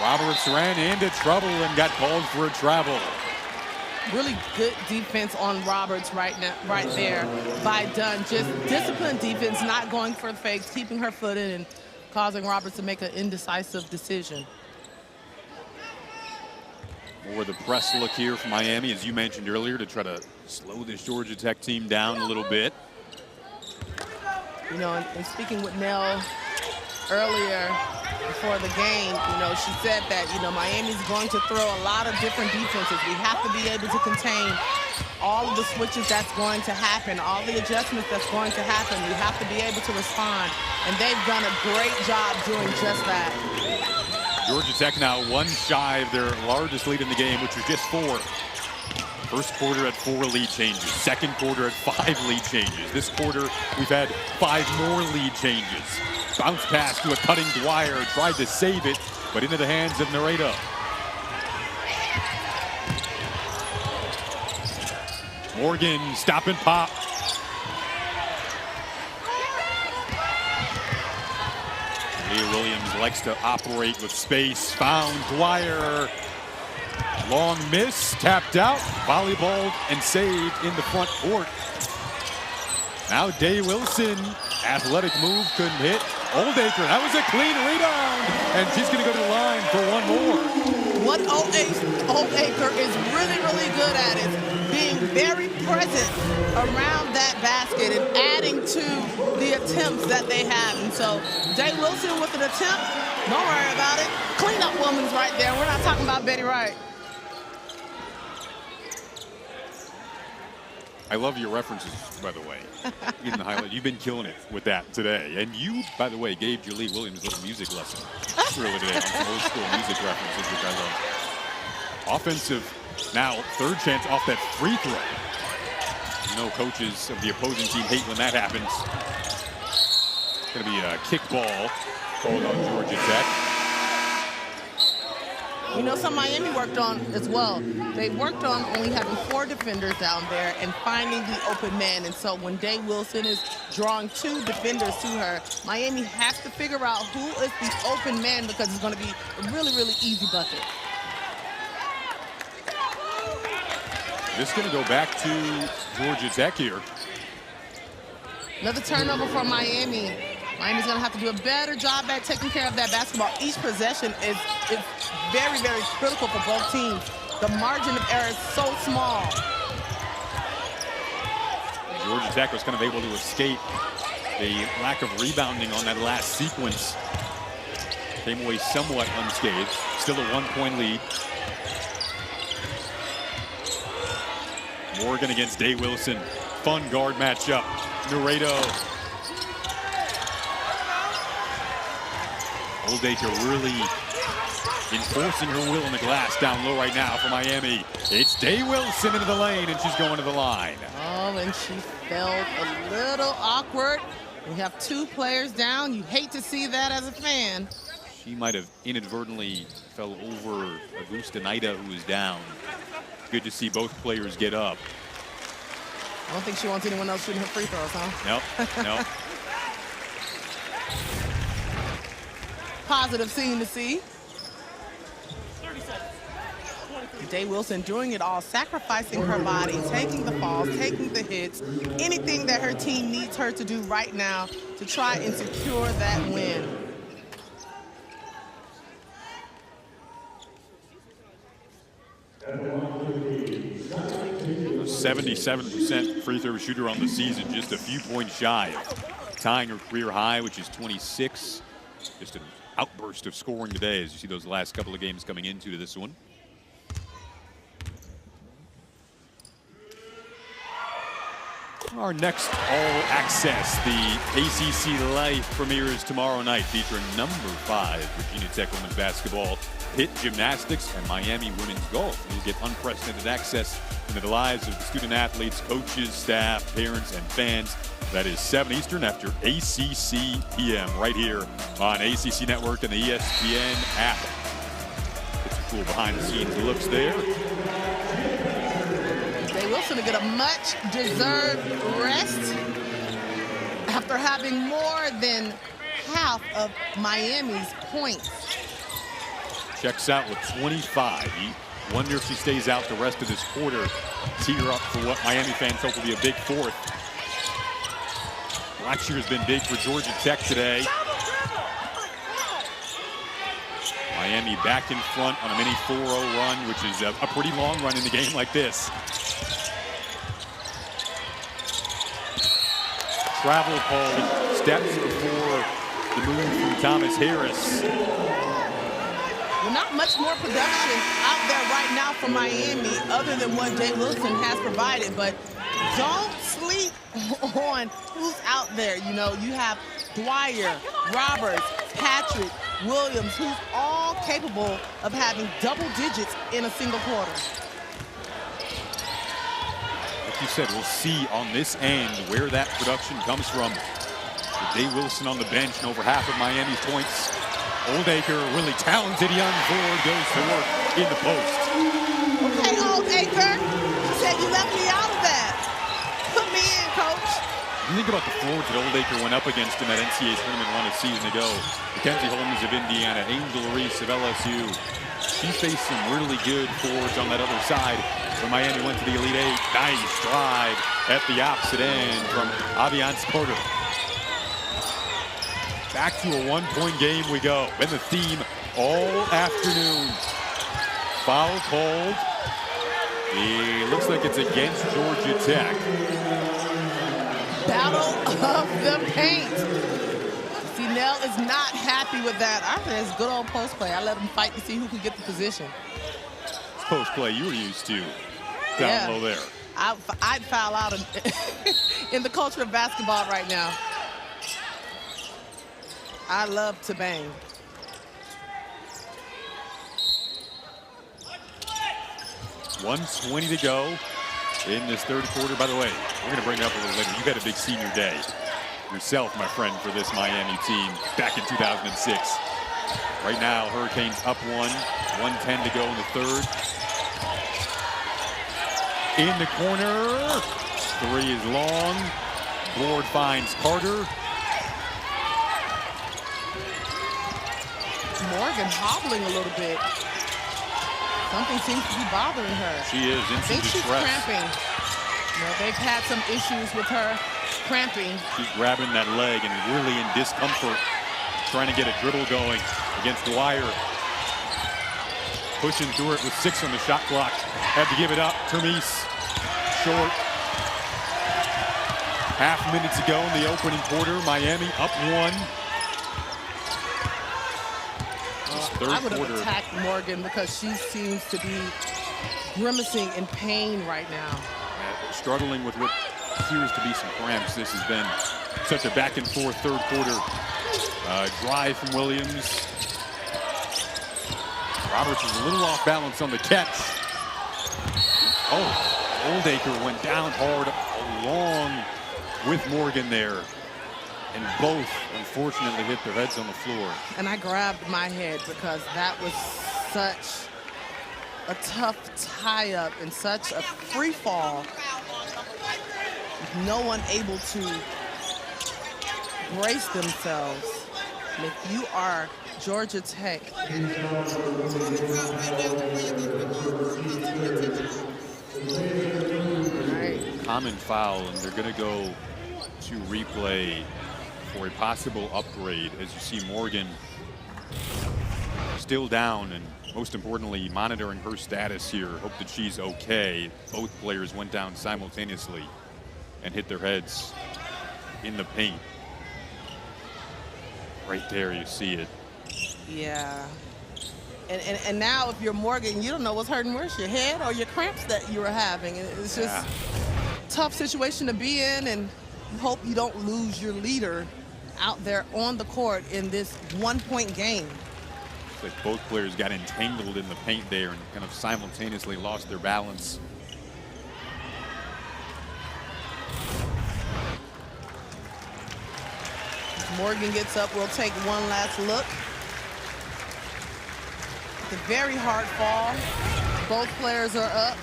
S2: Roberts ran into trouble and got called for a travel.
S1: Really good defense on Roberts right now, right there by Dunn. Just disciplined defense, not going for fakes, keeping her foot in and causing Roberts to make an indecisive decision.
S2: More the press look here from Miami, as you mentioned earlier, to try to slow this Georgia Tech team down a little bit.
S1: You know, and speaking with Nell earlier before the game, you know, she said that, you know, Miami's going to throw a lot of different defenses. We have to be able to contain all of the switches that's going to happen, all the adjustments that's going to happen. We have to be able to respond, and they've done a great job doing just that.
S2: Georgia Tech now one shy of their largest lead in the game, which was just 4. First quarter at 4 lead changes. Second quarter at 5 lead changes. This quarter, we've had 5 more lead changes. Bounce pass to a cutting Dwyer, tried to save it, but into the hands of Naredo. Morgan, stop and pop. Leah Williams likes to operate with space. Found Dwyer. Long miss, tapped out, volleyballed and saved in the front court. Now Day-Wilson, athletic move, couldn't hit. Oldacre, that was a clean rebound, and she's going to go to the line for one more.
S1: What Oldacre is really, really good at is being very present around that basket and adding to the attempts that they have. And so Day-Wilson with an attempt, don't worry about it. Cleanup woman's right there. We're not talking about Betty Wright.
S2: I love your references, by the way. In the highlight, you've been killing it with that today. And you, by the way, gave Julie Williams a little music lesson earlier today on some old school music references, which I love. Offensive, now third chance off that free throw. You know, coaches of the opposing team hate when that happens. It's going to be a kickball called on Georgia Tech.
S1: You know, some Miami worked on as well. They worked on only having 4 defenders down there and finding the open man. And so when Day-Wilson is drawing 2 defenders to her, Miami has to figure out who is the open man because it's going to be a really, really easy bucket.
S2: This is going to go back to Georgia Tech here.
S1: Another turnover for Miami. Miami's going to have to do a better job at taking care of that basketball. Each possession is very, very critical for both teams. The margin of error is so small.
S2: Georgia Tech was kind of able to escape the lack of rebounding on that last sequence. Came away somewhat unscathed. Still a 1-point lead. Morgan against Day-Wilson. Fun guard matchup. Naredo. Oldacre really enforcing her will in the glass down low right now for Miami. It's Day-Wilson into the lane, and she's going to the line.
S1: Oh, and she felt a little awkward. We have 2 players down. You hate to see that as a fan.
S2: She might have inadvertently fell over Augusta Naida, who is down. Good to see both players get up.
S1: I don't think she wants anyone else shooting her free throws, huh?
S2: Nope, nope.
S1: Positive scene to see. Day-Wilson doing it all, sacrificing her body, taking the falls, taking the hits, anything that her team needs her to do right now to try and secure that win.
S2: A 77% free throw shooter on the season, just a few points shy of tying her career high, which is 26. Just an outburst of scoring today as you see those last couple of games coming into this one. Our next All Access, the ACC Live premieres tomorrow night, featuring number 5 Virginia Tech women's basketball, Pitt gymnastics, and Miami women's golf. You'll get unprecedented access into the lives of the student athletes, coaches, staff, parents, and fans. That is 7 Eastern after ACC PM right here on ACC Network and the ESPN app. It's a cool behind-the-scenes looks there.
S1: Day-Wilson to get a much-deserved rest after having more than half of Miami's points.
S2: Checks out with 25. Wonder if she stays out the rest of this quarter. Tee her up for what Miami fans hope will be a big fourth. Blackshear has been big for Georgia Tech today. Miami back in front on a mini 4-0 run, which is a pretty long run in the game like this. Travel called steps before the move from Thomas Harris.
S1: Well, not much more production out there right now for Miami other than what Day-Wilson has provided, but don't sleep on who's out there. You know, you have Dwyer, Roberts, Patrick, Williams, who's all capable of having double digits in a single quarter.
S2: Like you said, we'll see on this end where that production comes from. With Day-Wilson on the bench and over half of Miami's points. Oldacre, really talented young forward, goes to work in the post.
S1: Okay, Oldacre, you said you left me out of that. Put me in, coach.
S2: You think about the forwards that Oldacre went up against in that NCAA tournament run a season ago. Mackenzie Holmes of Indiana, Angel Reese of LSU. She faced some really good forwards on that other side when Miami went to the Elite Eight. Nice drive at the opposite end from Aviance Porter. Back to a one-point game we go. Been the theme all afternoon. Foul called. It looks like it's against Georgia Tech.
S1: Battle of the paint. See, Nell is not happy with that. I think it's good old post play. I let them fight to see who could get the position.
S2: It's post play you were used to down low there.
S1: I'd foul out in the culture of basketball right now. I love to bang.
S2: .120 to go in this third quarter. By the way, we're going to bring it up a little later. You had a big senior day yourself, my friend, for this Miami team back in 2006. Right now, Hurricanes up 110 to go in the third. In the corner, three is long. Board finds Carter.
S1: Morgan hobbling a little bit. Something seems to be bothering her.
S2: She is in some distress.
S1: She's cramping. You know, they've had some issues with her cramping.
S2: She's grabbing that leg and really in discomfort, trying to get a dribble going against Dwyer. Pushing through it with 6 on the shot clock. Had to give it up. Termise, short. Half minute to go in the opening quarter. Miami up 1.
S1: I would have attacked Morgan because she seems to be grimacing in pain right now.
S2: Struggling with what appears to be some cramps. This has been such a back and forth third quarter. Drive from Williams. Roberts is a little off balance on the catch. Oh, Oldacre went down hard along with Morgan there. And both, unfortunately, hit their heads on the floor.
S1: And I grabbed my head because that was such a tough tie-up and such a free fall. No one able to brace themselves. And if you are Georgia Tech, right.
S2: Common foul, and they're going to go to replay for a possible upgrade. As you see, Morgan still down, and most importantly, monitoring her status here. Hope that she's okay. Both players went down simultaneously and hit their heads in the paint. Right there, you see it.
S1: Yeah. And now if you're Morgan, you don't know what's hurting worse, your head or your cramps that you were having. It's just a tough situation to be in, and hope you don't lose your leader out there on the court in this one-point game.
S2: It's like both players got entangled in the paint there and kind of simultaneously lost their balance.
S1: Morgan gets up, we'll take one last look. It's a very hard fall. Both players are up.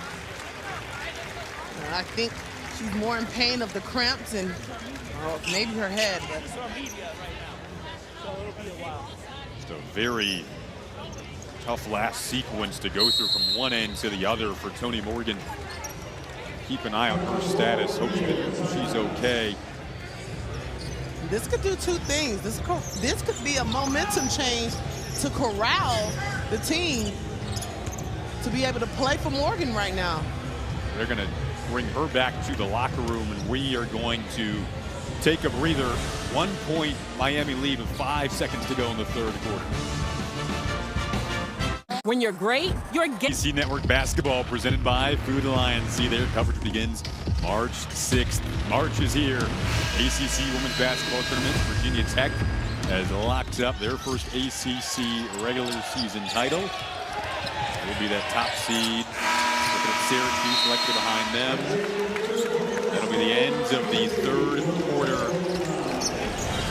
S1: I think she's more in pain of the cramps and maybe her head. But
S2: Just a very Tough last sequence to go through from one end to the other for Tonie Morgan. Keep an eye on her status. Hope she's okay.
S1: This could do two things. This could be a momentum change to corral the team to be able to play for Morgan right now.
S2: They're going to bring her back to the locker room, and we are going to take a breather. 1 point Miami lead with 5 seconds to go in the third quarter.
S3: When you're great, you're
S2: ACC Network Basketball presented by Food Alliance. See, their coverage begins March 6th. March is here. ACC Women's Basketball Tournament. Virginia Tech has locked up their first ACC regular season title. It will be that top seed. Looking at Syracuse selected behind them. That'll be the end of the third quarter.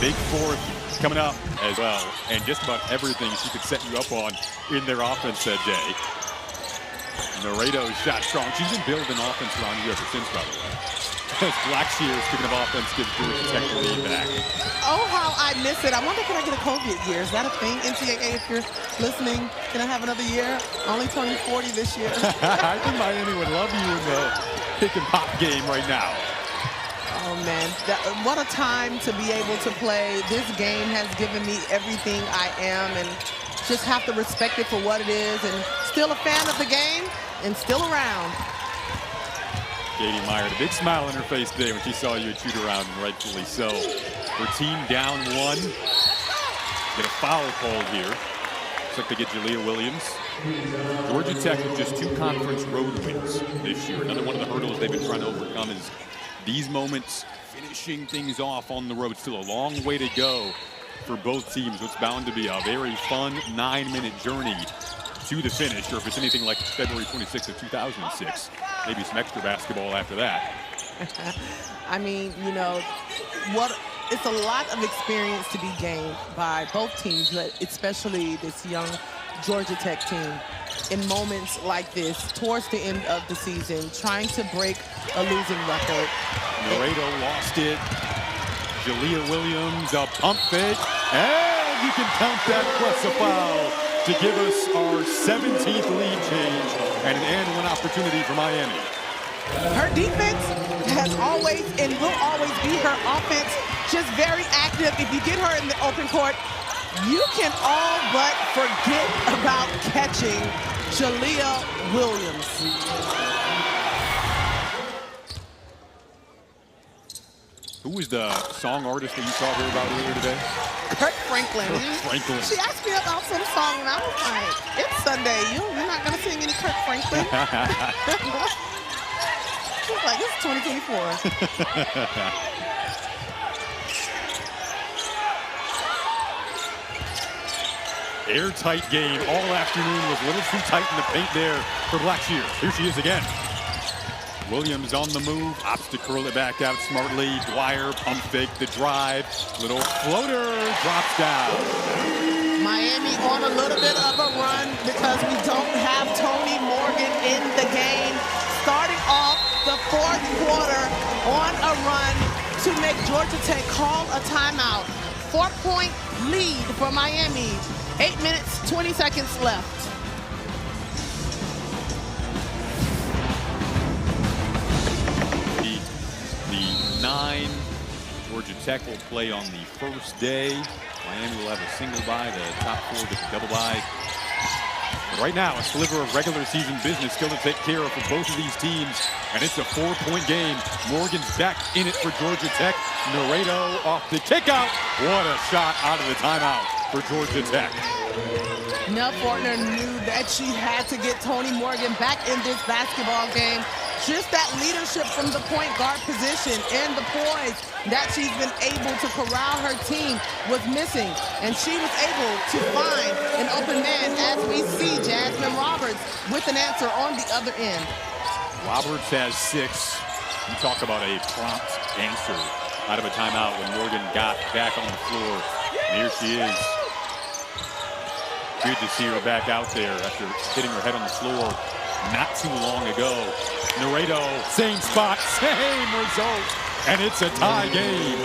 S2: Big fourth coming up as well. And just about everything she could set you up on in their offense that day. Narato's shot strong. She's been building offense around you ever since, by the way. Blackshear, speaking of offense, gives Georgia Tech the lead back.
S1: Oh, how I miss it. I wonder, can I get a COVID year? Is that a thing? NCAA, if you're listening, can I have another year? Only turning 40 this year.
S2: I think Miami would love you in the pick and pop game right now.
S1: Oh, man. What a time to be able to play. This game has given me everything I am, and just have to respect it for what it is, and still a fan of the game and still around.
S2: Katie Meyer, a big smile on her face today when she saw you at shoot-around, and rightfully so. Her team down one. Get a foul called here. Looks like they get Jalea Williams. Georgia Tech with just 2 conference road wins this year. Another one of the hurdles they've been trying to overcome is these moments, finishing things off on the road. Still a long way to go for both teams. It's bound to be a very fun 9-minute journey to the finish, or if it's anything like February 26th of 2006, maybe some extra basketball after that.
S1: I mean, you know, it's a lot of experience to be gained by both teams, but especially this young Georgia Tech team in moments like this towards the end of the season, trying to break a losing record.
S2: Narado lost it. Jalea Williams, a pump fake, and you can count that plus a foul to give us our 17th lead change and an and one opportunity for Miami.
S1: Her defense has always and will always be her offense, just very active. If you get her in the open court, you can all but forget about catching Jalea Williams.
S2: Who was the song artist that you saw her about earlier today?
S1: Kirk Franklin.
S2: Franklin.
S1: She asked me about some song, and I was like, it's Sunday. You're not going to sing any Kirk Franklin? She was like, it's 2024.
S2: Airtight game all afternoon. Was a little too tight in the paint there for Blackshear. Here she is again. Williams on the move, opts to curl it back out smartly. Dwyer, pump fake, the drive. Little floater, drops down.
S1: Miami on a little bit of a run because we don't have Tonie Morgan in the game. Starting off the fourth quarter on a run to make Georgia Tech call a timeout. 4-point lead for Miami. 8 minutes, 20 seconds left.
S2: The 9 Georgia Tech will play on the first day. Miami will have a single bye. The top 4 get the double bye. But right now, a sliver of regular season business still to take care of for both of these teams. And it's a 4-point game. Morgan's back in it for Georgia Tech. Narado off the kickout. What a shot out of the timeout for Georgia Tech.
S1: Nell Fortner knew that she had to get Tonie Morgan back in this basketball game. Just that leadership from the point guard position and the poise that she's been able to corral her team was missing. And she was able to find an open man, as we see Jasmine Roberts with an answer on the other end.
S2: Roberts has 6. You talk about a prompt answer out of a timeout when Morgan got back on the floor. And here she is. Good to see her back out there after hitting her head on the floor not too long ago. Narado, same spot, same result, and it's a tie game.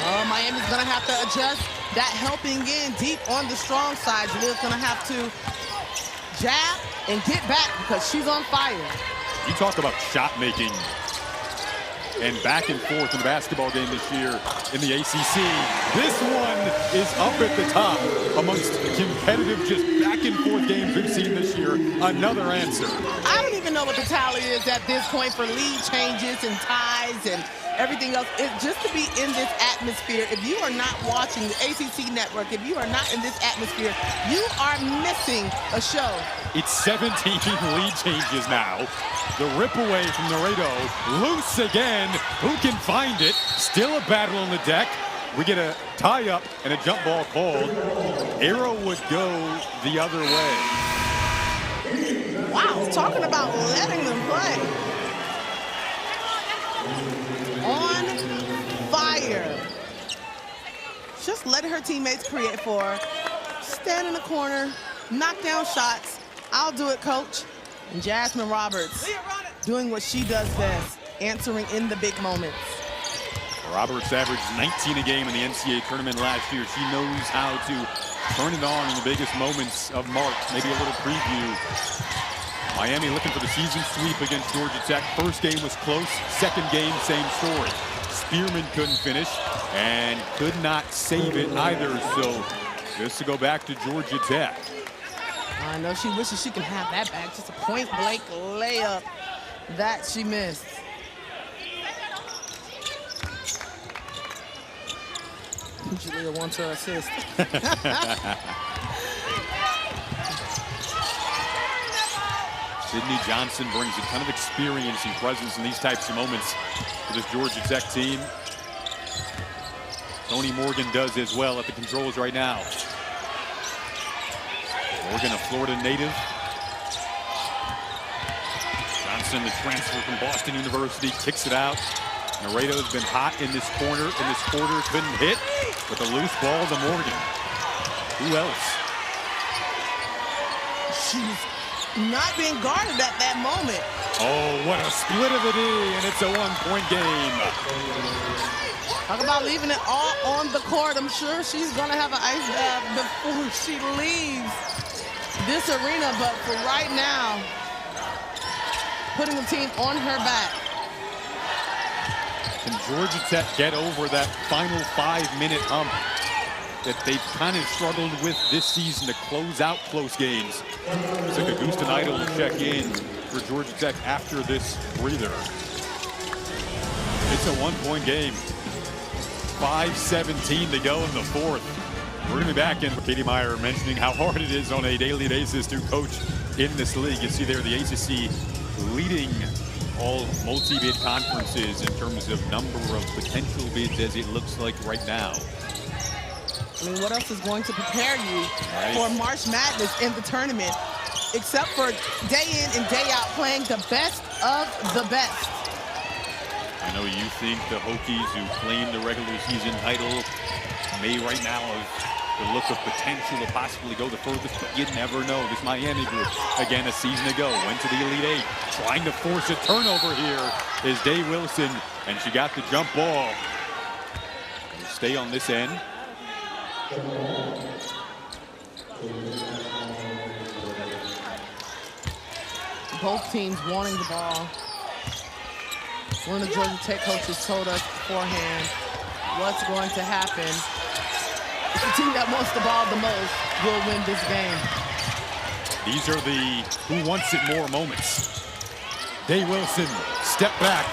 S1: Oh, Miami's going to have to adjust that helping in deep on the strong side. Jaleel's going to have to jab and get back because she's on fire.
S2: You talk about shot making and back and forth in the basketball game this year in the ACC. This one is up at the top amongst competitive, just back and forth games we've seen this year. Another answer.
S1: I don't even know what the tally is at this point for lead changes and ties and everything else. It's just to be in this atmosphere. If you are not watching the ACC network, if you are not in this atmosphere, you are missing a show.
S2: It's 17 lead changes now. The rip away from Laredo, loose again. Who can find it? Still a battle on the deck. We get a tie-up and a jump ball called. Arrow would go the other way.
S1: Wow, talking about letting them play. On fire. Just let her teammates create for her. Stand in the corner, knock down shots. I'll do it, coach. And Jasmine Roberts doing what she does best, answering in the big moments.
S2: Roberts averaged 19 a game in the NCAA tournament last year. She knows how to turn it on in the biggest moments of March. Maybe a little preview. Miami looking for the season sweep against Georgia Tech. First game was close. Second game, same story. Spearman couldn't finish and could not save it either. So just to go back to Georgia Tech.
S1: I know she wishes she can have that back. Just a point-blank layup that she missed. Julia wants her assist.
S2: Sydney Johnson brings a ton of experience and presence in these types of moments for this Georgia Tech team. Tonie Morgan does as well at the controls right now. Morgan, a Florida native. Johnson, the transfer from Boston University, kicks it out. Laredo's been hot in this corner, in this quarter, couldn't hit, with a loose ball to Morgan. Who else?
S1: She's not being guarded at that moment.
S2: Oh, what a split of the D, and it's a one-point game.
S1: Talk about leaving it all on the court. I'm sure she's going to have an ice bath before she leaves this arena, but for right now, putting the team on her back.
S2: Can Georgia Tech get over that final 5-minute hump that they've kind of struggled with this season to close out close games? It's like Augusta Idol to check in for Georgia Tech after this breather. It's a one-point game. 5:17 to go in the fourth. We're going to be back in. Katie Meyer mentioning how hard it is on a daily basis to coach in this league. You see there the ACC leading all multi-bid conferences in terms of number of potential bids as it looks like right now.
S1: I mean, what else is going to prepare you for March Madness in the tournament, except for day in and day out playing the best of the best?
S2: I know you think the Hokies, who claimed the regular season title, may right now have the look of potential to possibly go the furthest, but you never know. This Miami group, again, a season ago, went to the Elite Eight. Trying to force a turnover here is Day-Wilson, and she got the jump ball. We'll stay on this end.
S1: Both teams wanting the ball. One of the Georgia Tech coaches told us beforehand what's going to happen. The team that wants the ball the most will win this game.
S2: These are the who wants it more moments. Day-Wilson, step back.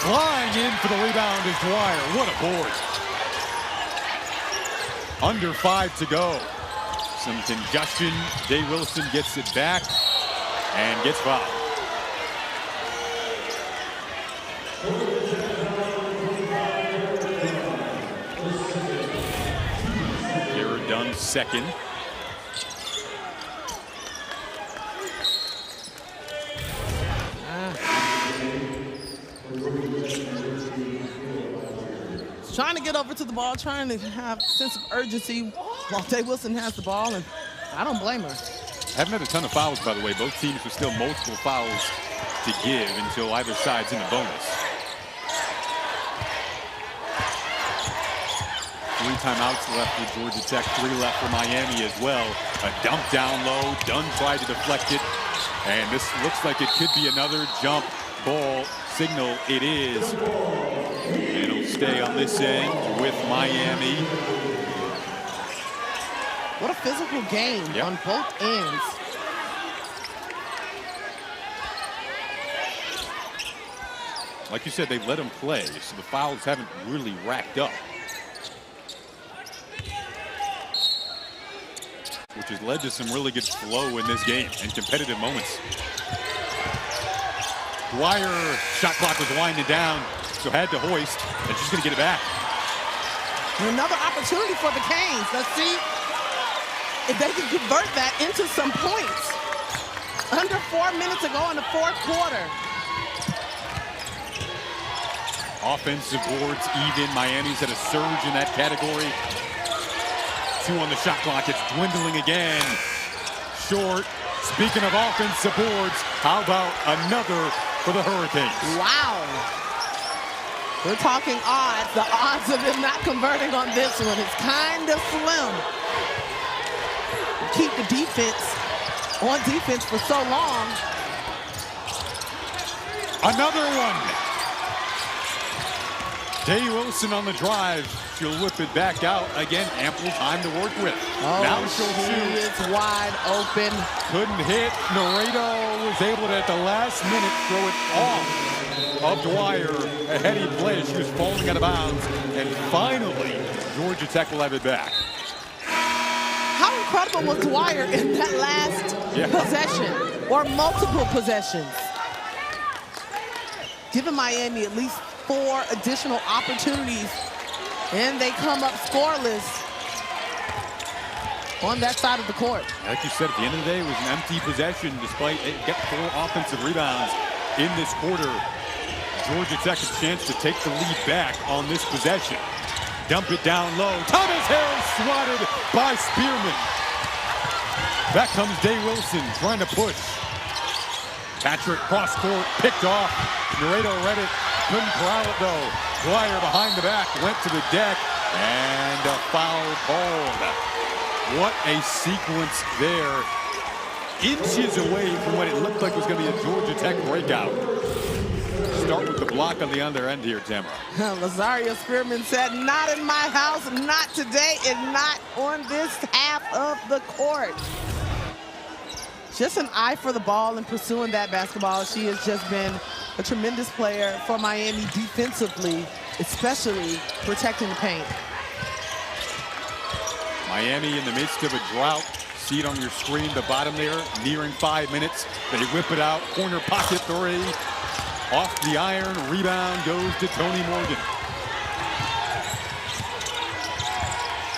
S2: Flying in for the rebound is Dwyer. What a board. Under 5 to go. Some congestion. Day-Wilson gets it back and gets fouled. Garrett Dunn second.
S1: Trying to get over to the ball, trying to have a sense of urgency while Day-Wilson has the ball, and I don't blame her.
S2: Haven't had a ton of fouls, by the way. Both teams with still multiple fouls to give until either side's in the bonus. 3 timeouts left for Georgia Tech, 3 left for Miami as well. A dump down low, Dunn tried to deflect it, and this looks like it could be another jump ball signal. It is. It'll stay on this end with Miami.
S1: What a physical game on both ends.
S2: Like you said, they've let him play, so the fouls haven't really racked up, which has led to some really good flow in this game and competitive moments. Dwyer, shot clock was winding down, so had to hoist, and she's going to get it back.
S1: Another opportunity for the Canes. Let's see if they can convert that into some points. Under 4 minutes to go in the fourth quarter.
S2: Offensive boards even. Miami's had a surge in that category. 2 on the shot clock. It's dwindling again. Short. Speaking of offensive boards, how about another for the Hurricanes?
S1: Wow. We're talking odds. The odds of them not converting on this one is kind of slim. Keep the defense on defense for so long.
S2: Another one. Day-Wilson on the drive. She'll whip it back out. Again, ample time to work with.
S1: Oh,
S2: now she'll shoot.
S1: It's wide open.
S2: Couldn't hit. Naredo was able to, at the last minute, throw it off of Dwyer. A heady play. She was falling out of bounds. And finally, Georgia Tech will have it back.
S1: How incredible was Dwyer in that last possession, or multiple possessions? Giving Miami at least 4 additional opportunities, and they come up scoreless on that side of the court.
S2: Like you said, at the end of the day, it was an empty possession despite it getting 4 offensive rebounds in this quarter. Georgia Tech a chance to take the lead back on this possession. Dump it down low. Thomas Hill swatted by Spearman. Back comes Day-Wilson trying to push. Patrick cross court, picked off. Naredo read it, couldn't corral it though. Dwyer behind the back, went to the deck, and a foul called. What a sequence there. Inches away from what it looked like was going to be a Georgia Tech breakout. Start with the block on the other end here, Tamara.
S1: Lazaria Spearman said, not in my house, not today, and not on this half of the court. Just an eye for the ball and pursuing that basketball. She has just been a tremendous player for Miami defensively, especially protecting the paint.
S2: Miami in the midst of a drought. See it on your screen, the bottom there, nearing 5 minutes. They whip it out, corner pocket 3. Off the iron, rebound goes to Tonie Morgan.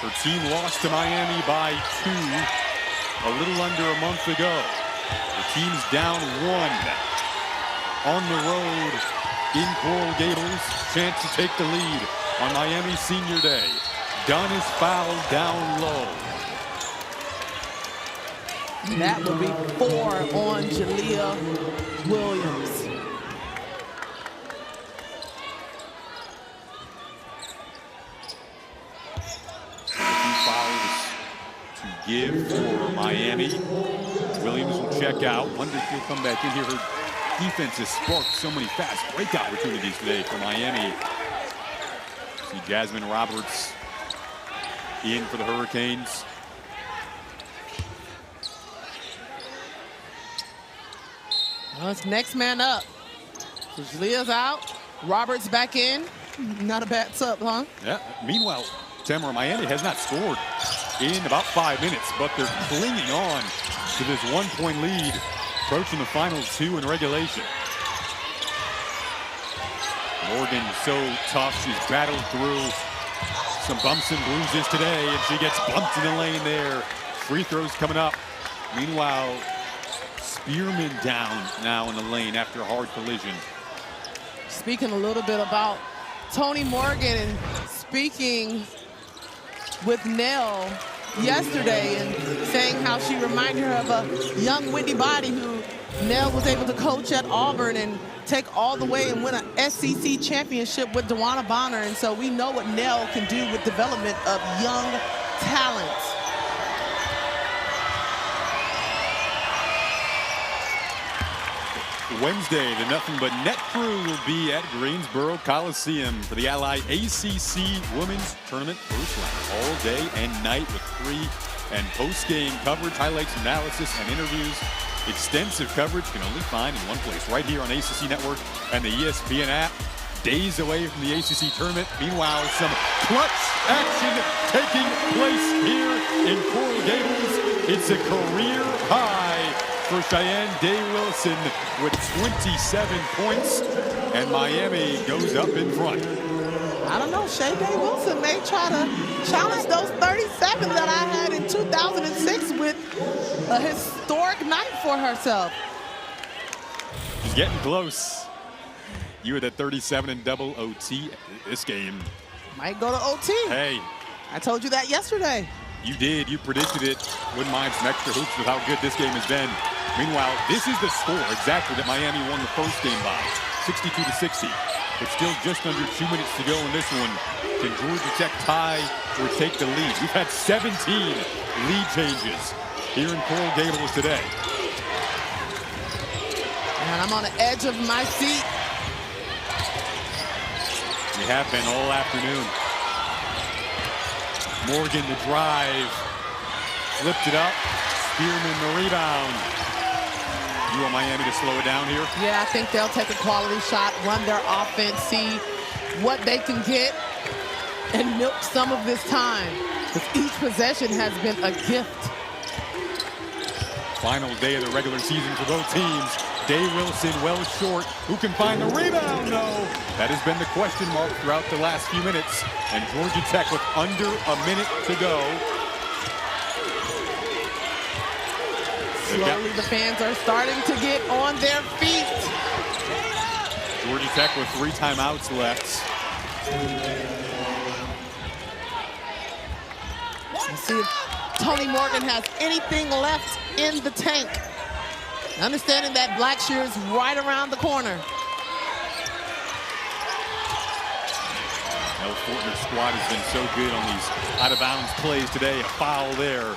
S2: Her team lost to Miami by 2 a little under a month ago. The team's down 1 on the road in Coral Gables. Chance to take the lead on Miami Senior Day. Dunn is fouled down low.
S1: That will be 4 on Jalea Williams.
S2: Give for Miami. Williams will check out. Wonder if he'll come back in here. Her defense has sparked so many fast break opportunities today for Miami. See Jasmine Roberts in for the Hurricanes.
S1: Well, it's next man up. So Jalea's out. Roberts back in. Not a bad sub, huh?
S2: Yeah. Meanwhile, Tamara, Miami has not scored in about 5 minutes, but they're clinging on to this 1-point lead, approaching the final 2 in regulation. Morgan so tough. She's battled through some bumps and bruises today, and she gets bumped in the lane there. Free throws coming up. Meanwhile, Spearman down now in the lane after a hard collision.
S1: Speaking a little bit about Tonie Morgan and speaking with Nell yesterday and saying how she reminded her of a young Whitney Body who Nell was able to coach at Auburn and take all the way and win an SEC championship with DeWanna Bonner. And so we know what Nell can do with development of young talent.
S2: Wednesday, the Nothing But Net crew will be at Greensboro Coliseum for the Ally ACC Women's Tournament first round. All day and night with pre- and post-game coverage, highlights, analysis, and interviews. Extensive coverage you can only find in one place, right here on ACC Network and the ESPN app. Days away from the ACC tournament. Meanwhile, some clutch action taking place here in Coral Gables. It's a career high for Shayeann Day-Wilson with 27 points, and Miami goes up in front.
S1: I don't know, Shayeann Day-Wilson may try to challenge those 37 that I had in 2006 with a historic night for herself.
S2: She's getting close. You had a 37 in double OT. This game
S1: might go to OT.
S2: Hey.
S1: I told you that yesterday.
S2: You did. You predicted it. Wouldn't mind some extra hoops with how good this game has been. Meanwhile, this is the score exactly that Miami won the first game by, 62-60. But still just under 2 minutes to go in this one. Can Georgia Tech tie or take the lead? We've had 17 lead changes here in Coral Gables today.
S1: And I'm on the edge of my seat.
S2: You have been all afternoon. Morgan the drive. Flipped it up. Spearman the rebound. You want Miami to slow it down here?
S1: Yeah, I think they'll take a quality shot, run their offense, see what they can get, and milk some of this time. Because each possession has been a gift.
S2: Final day of the regular season for both teams. Day-Wilson well short. Who can find the rebound? No. That has been the question mark throughout the last few minutes. And Georgia Tech with under a minute to go.
S1: Slowly the fans are starting to get on their feet.
S2: Georgia Tech with 3 timeouts left.
S1: Let's see if Tonie Morgan has anything left in the tank. Understanding that Blackshear is right around the corner.
S2: El Fortner's squad has been so good on these out-of-bounds plays today. A foul there.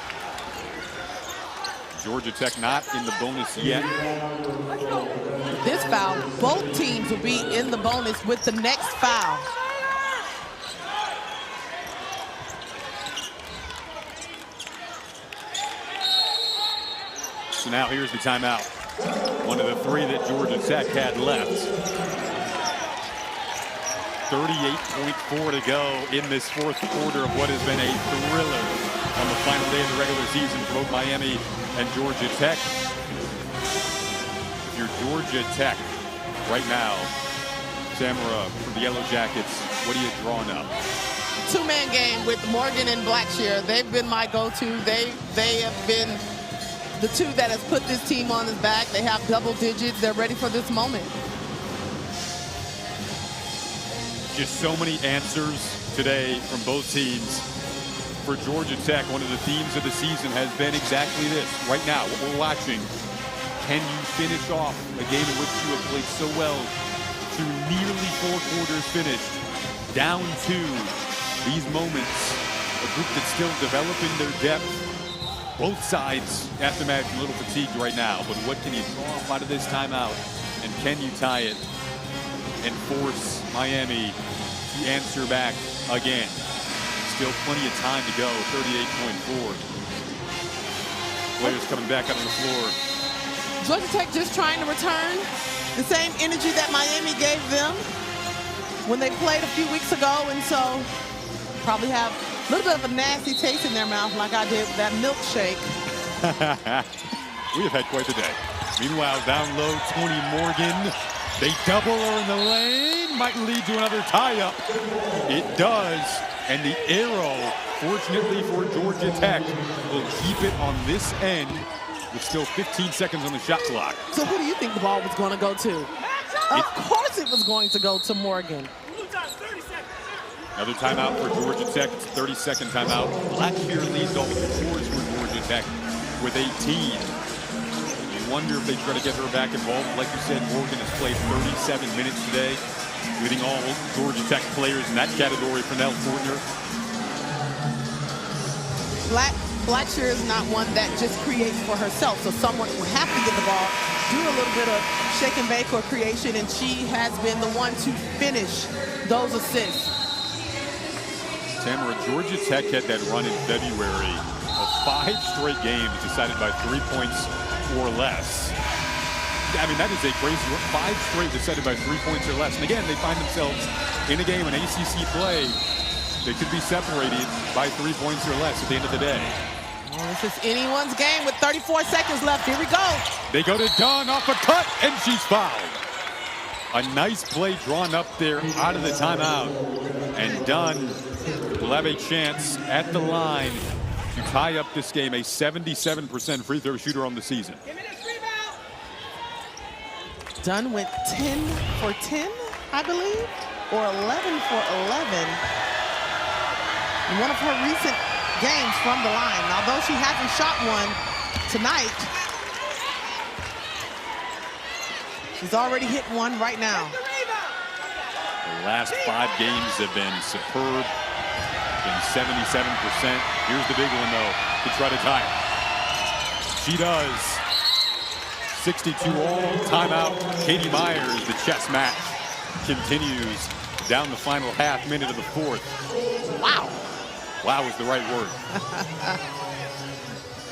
S2: Georgia Tech not in the bonus yet.
S1: This foul, both teams will be in the bonus with the next foul.
S2: So now here's the timeout. One of the 3 that Georgia Tech had left. 38.4 to go in this fourth quarter of what has been a thriller on the final day of the regular season for both Miami and Georgia Tech. If you're Georgia Tech right now, Samara, for the Yellow Jackets, what are you drawing up?
S1: 2-man game with Morgan and Blackshear. They've been my go-to. They have been the 2 that has put this team on his back. They have double digits. They're ready for this moment.
S2: Just so many answers today from both teams. For Georgia Tech, one of the themes of the season has been exactly this. Right now, what we're watching, can you finish off a game in which you have played so well through nearly 4 quarters finished, down to these moments, a group that's still developing their depth. Both sides have to imagine a little fatigued right now, but what can you draw off out of this timeout? And can you tie it and force Miami to answer back again? Still plenty of time to go, 38.4. Players coming back out on the floor.
S1: Georgia Tech just trying to return the same energy that Miami gave them when they played a few weeks ago, and so probably have a little bit of a nasty taste in their mouth like I did with that milkshake.
S2: We have had quite the day. Meanwhile, down low, Tonie Morgan. They double her in the lane. Might lead to another tie-up. It does. And the arrow, fortunately for Georgia Tech, will keep it on this end with still 15 seconds on the shot clock.
S1: So who do you think the ball was going to go to? Of course it was going to go to Morgan.
S2: Another timeout for Georgia Tech. It's a 30-second timeout. Blackshear leads all the scores for Georgia Tech with 18. wonder if they try to get her back involved. Like you said, Morgan has played 37 minutes today, leading all Georgia Tech players in that category. Pernell Fortner.
S1: Blackshear is not one that just creates for herself, so someone will have to get the ball, do a little bit of shake and bake or creation, and she has been the one to finish those assists.
S2: Tamara, Georgia Tech had that run in February of 5 straight games decided by 3 points or less. I mean, that is a crazy run. 5 straight decided by 3 points or less. And again, they find themselves in a game in ACC play. They could be separated by 3 points or less at the end of the day.
S1: Well, this is anyone's game with 34 seconds left. Here we go.
S2: They go to Dunn off a cut, and she's fouled. A nice play drawn up there out of the timeout. And Dunn will have a chance at the line to tie up this game, a 77% free throw shooter on the season.
S1: Dunn went 10 for 10, I believe, or 11 for 11 in one of her recent games from the line. Although she hasn't shot one tonight, she's already hit one right now.
S2: The last 5 games have been superb, been 77%. Here's the big one, though, to try to tie it. She does. 62 all, timeout. Katie Myers, the chess match continues down the final half minute of the 4th.
S1: Wow.
S2: Wow is the right word.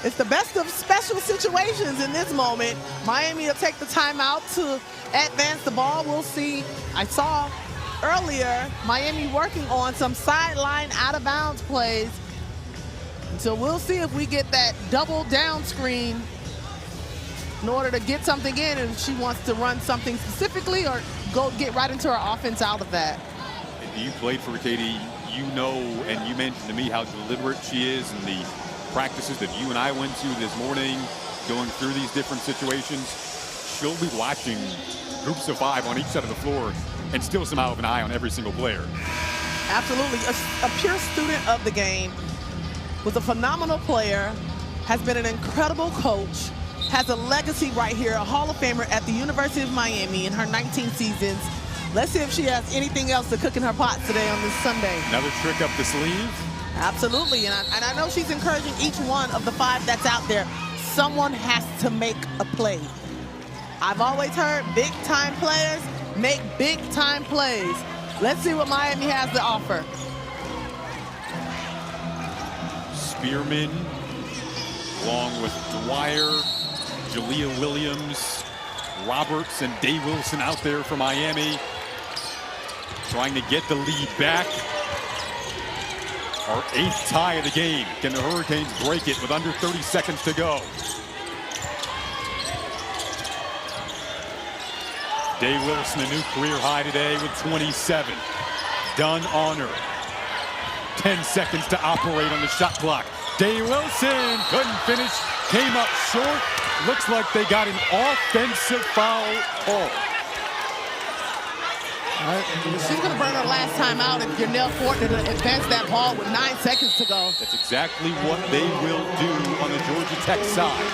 S1: It's the best of special situations in this moment. Miami will take the timeout to advance the ball. We'll see. I saw earlier Miami working on some sideline out of bounds plays. So we'll see if we get that double down screen in order to get something in, and she wants to run something specifically or go get right into her offense out of that.
S2: You played for Katie. You know, and you mentioned to me how deliberate she is in the practices that you and I went to this morning, going through these different situations. She'll be watching groups of 5 on each side of the floor and still somehow have an eye on every single player.
S1: Absolutely. A pure student of the game, was a phenomenal player, has been an incredible coach, has a legacy right here, a Hall of Famer at the University of Miami in her 19 seasons. Let's see if she has anything else to cook in her pot today on this Sunday.
S2: Another trick up the sleeve.
S1: Absolutely, and I know she's encouraging each one of the 5 that's out there. Someone has to make a play. I've always heard big-time players make big-time plays. Let's see what Miami has to offer.
S2: Spearman, along with Dwyer, Jalea Williams, Roberts, and Day-Wilson out there for Miami, trying to get the lead back. Our 8th tie of the game. Can the Hurricanes break it with under 30 seconds to go? Day-Wilson, a new career high today with 27. Dunn on her. 10 seconds to operate on the shot clock. Day-Wilson couldn't finish, came up short. Looks like they got an offensive foul call.
S1: She's going to burn her last time out if Shayeann Fortner to advance that ball with 9 seconds to go.
S2: That's exactly what they will do on the Georgia Tech side.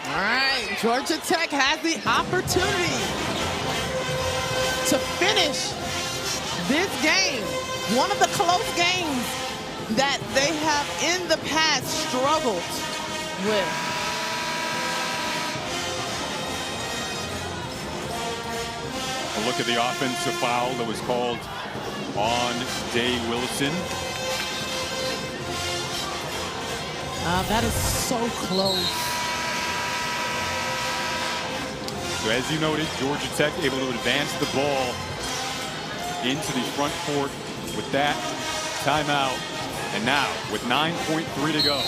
S1: All right, Georgia Tech has the opportunity to finish this game. One of the close games that they have in the past struggled with.
S2: A look at the offensive foul that was called on Day-Wilson.
S1: That is so close.
S2: So as you noted, Georgia Tech able to advance the ball into the front court with that timeout. And now, with 9.3 to go,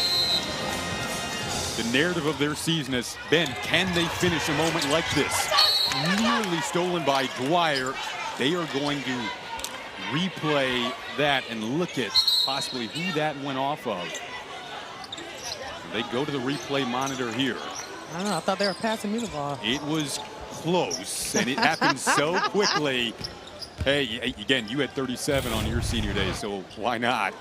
S2: the narrative of their season has been, can they finish a moment like this? Nearly stolen by Dwyer. They are going to replay that and look at possibly who that went off of. They go to the replay monitor here.
S1: I don't know, I thought they were passing me the ball.
S2: It was close, and it happened so quickly. Hey, again, you had 37 on your senior day, so why not?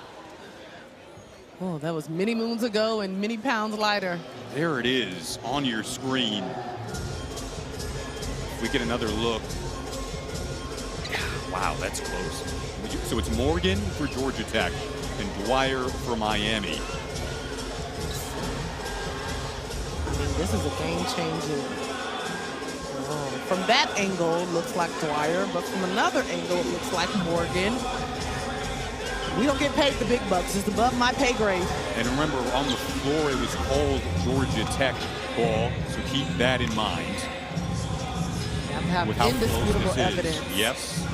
S1: Oh, that was many moons ago and many pounds lighter.
S2: There it is on your screen. We get another look. Wow, that's close. So it's Morgan for Georgia Tech and Dwyer for Miami.
S1: I mean, this is a game-changing. From that angle, looks like Dwyer, but from another angle, it looks like Morgan. We don't get paid the big bucks. It's above my pay grade.
S2: And remember, on the floor, it was called Georgia Tech ball, so keep that in mind.
S1: You have to have indisputable evidence.
S2: Yes.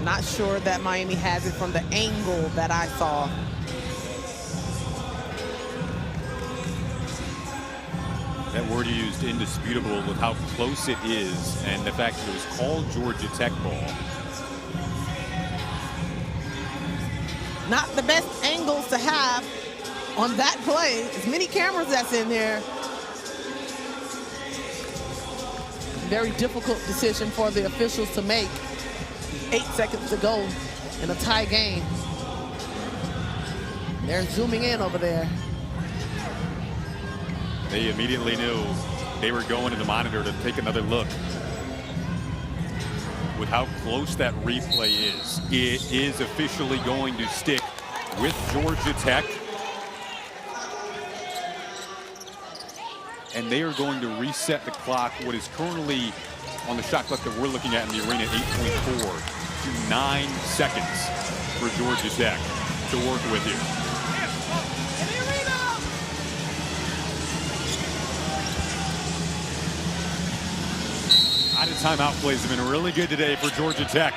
S1: Not sure that Miami has it from the angle that I saw.
S2: That word you used, indisputable, with how close it is and the fact that it was called Georgia Tech ball.
S1: Not the best angles to have on that play. As many cameras that's in there. Very difficult decision for the officials to make. 8 seconds to go in a tie game. They're zooming in over there.
S2: They immediately knew they were going to the monitor to take another look. With how close that replay is, it is officially going to stick with Georgia Tech. And they are going to reset the clock, what is currently on the shot clock that we're looking at in the arena, 8.4 to 9 seconds for Georgia Tech to work with here. Out of timeout plays have been really good today for Georgia Tech.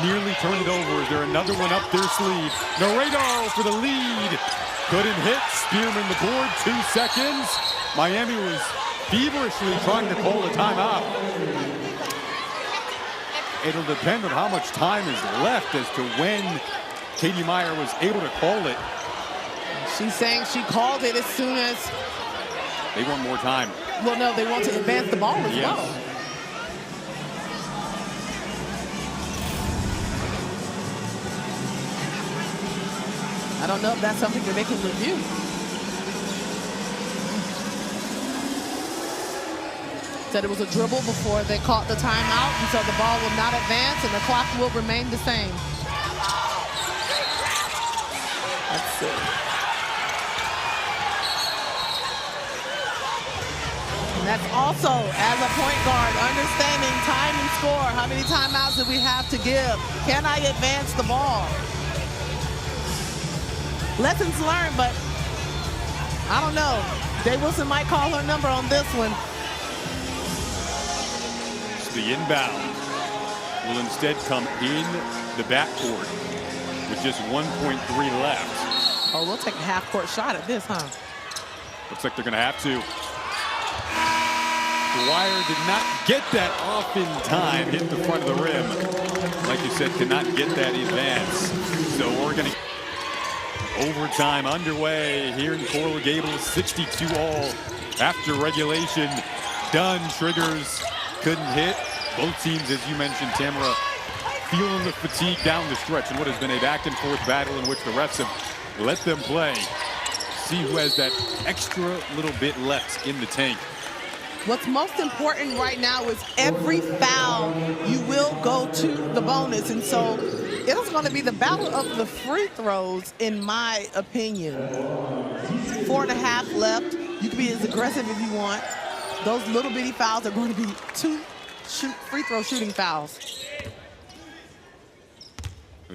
S2: Nearly turned it over. Is there another one up their sleeve? Laredo for the lead. Couldn't hit. Spearman the board, 2 seconds. Miami was feverishly trying to call a timeout. It'll depend on how much time is left as to when Katie Meyer was able to call it.
S1: She's saying she called it as soon as...
S2: They want more time.
S1: Well, no, they want to advance the ball as
S2: yes.
S1: well. I don't know if that's something that they can review. Said it was a dribble before they caught the timeout, and so the ball will not advance and the clock will remain the same. Let's see. And that's also, as a point guard, understanding time and score. How many timeouts do we have to give? Can I advance the ball? Lessons learned, but I don't know. Day-Wilson might call her number on this one.
S2: The inbound will instead come in the backcourt with just 1.3 left.
S1: Oh, we'll take a half-court shot at this, huh?
S2: Looks like they're going to have to. Dwyer did not get that off in time, hit the front of the rim. Like you said, cannot get that advance. So we're going to... Overtime underway here in Coral Gables, 62 all after regulation. Done, triggers, couldn't hit. Both teams, as you mentioned, Tamara, feeling the fatigue down the stretch in what has been a back and forth battle in which the refs have let them play. See who has that extra little bit left in the tank.
S1: What's most important right now is every foul you will go to the bonus. And so it is going to be the battle of the free throws, in my opinion. 4.5 left. You can be as aggressive as you want. Those little bitty fouls are going to be 2 free throw shooting fouls.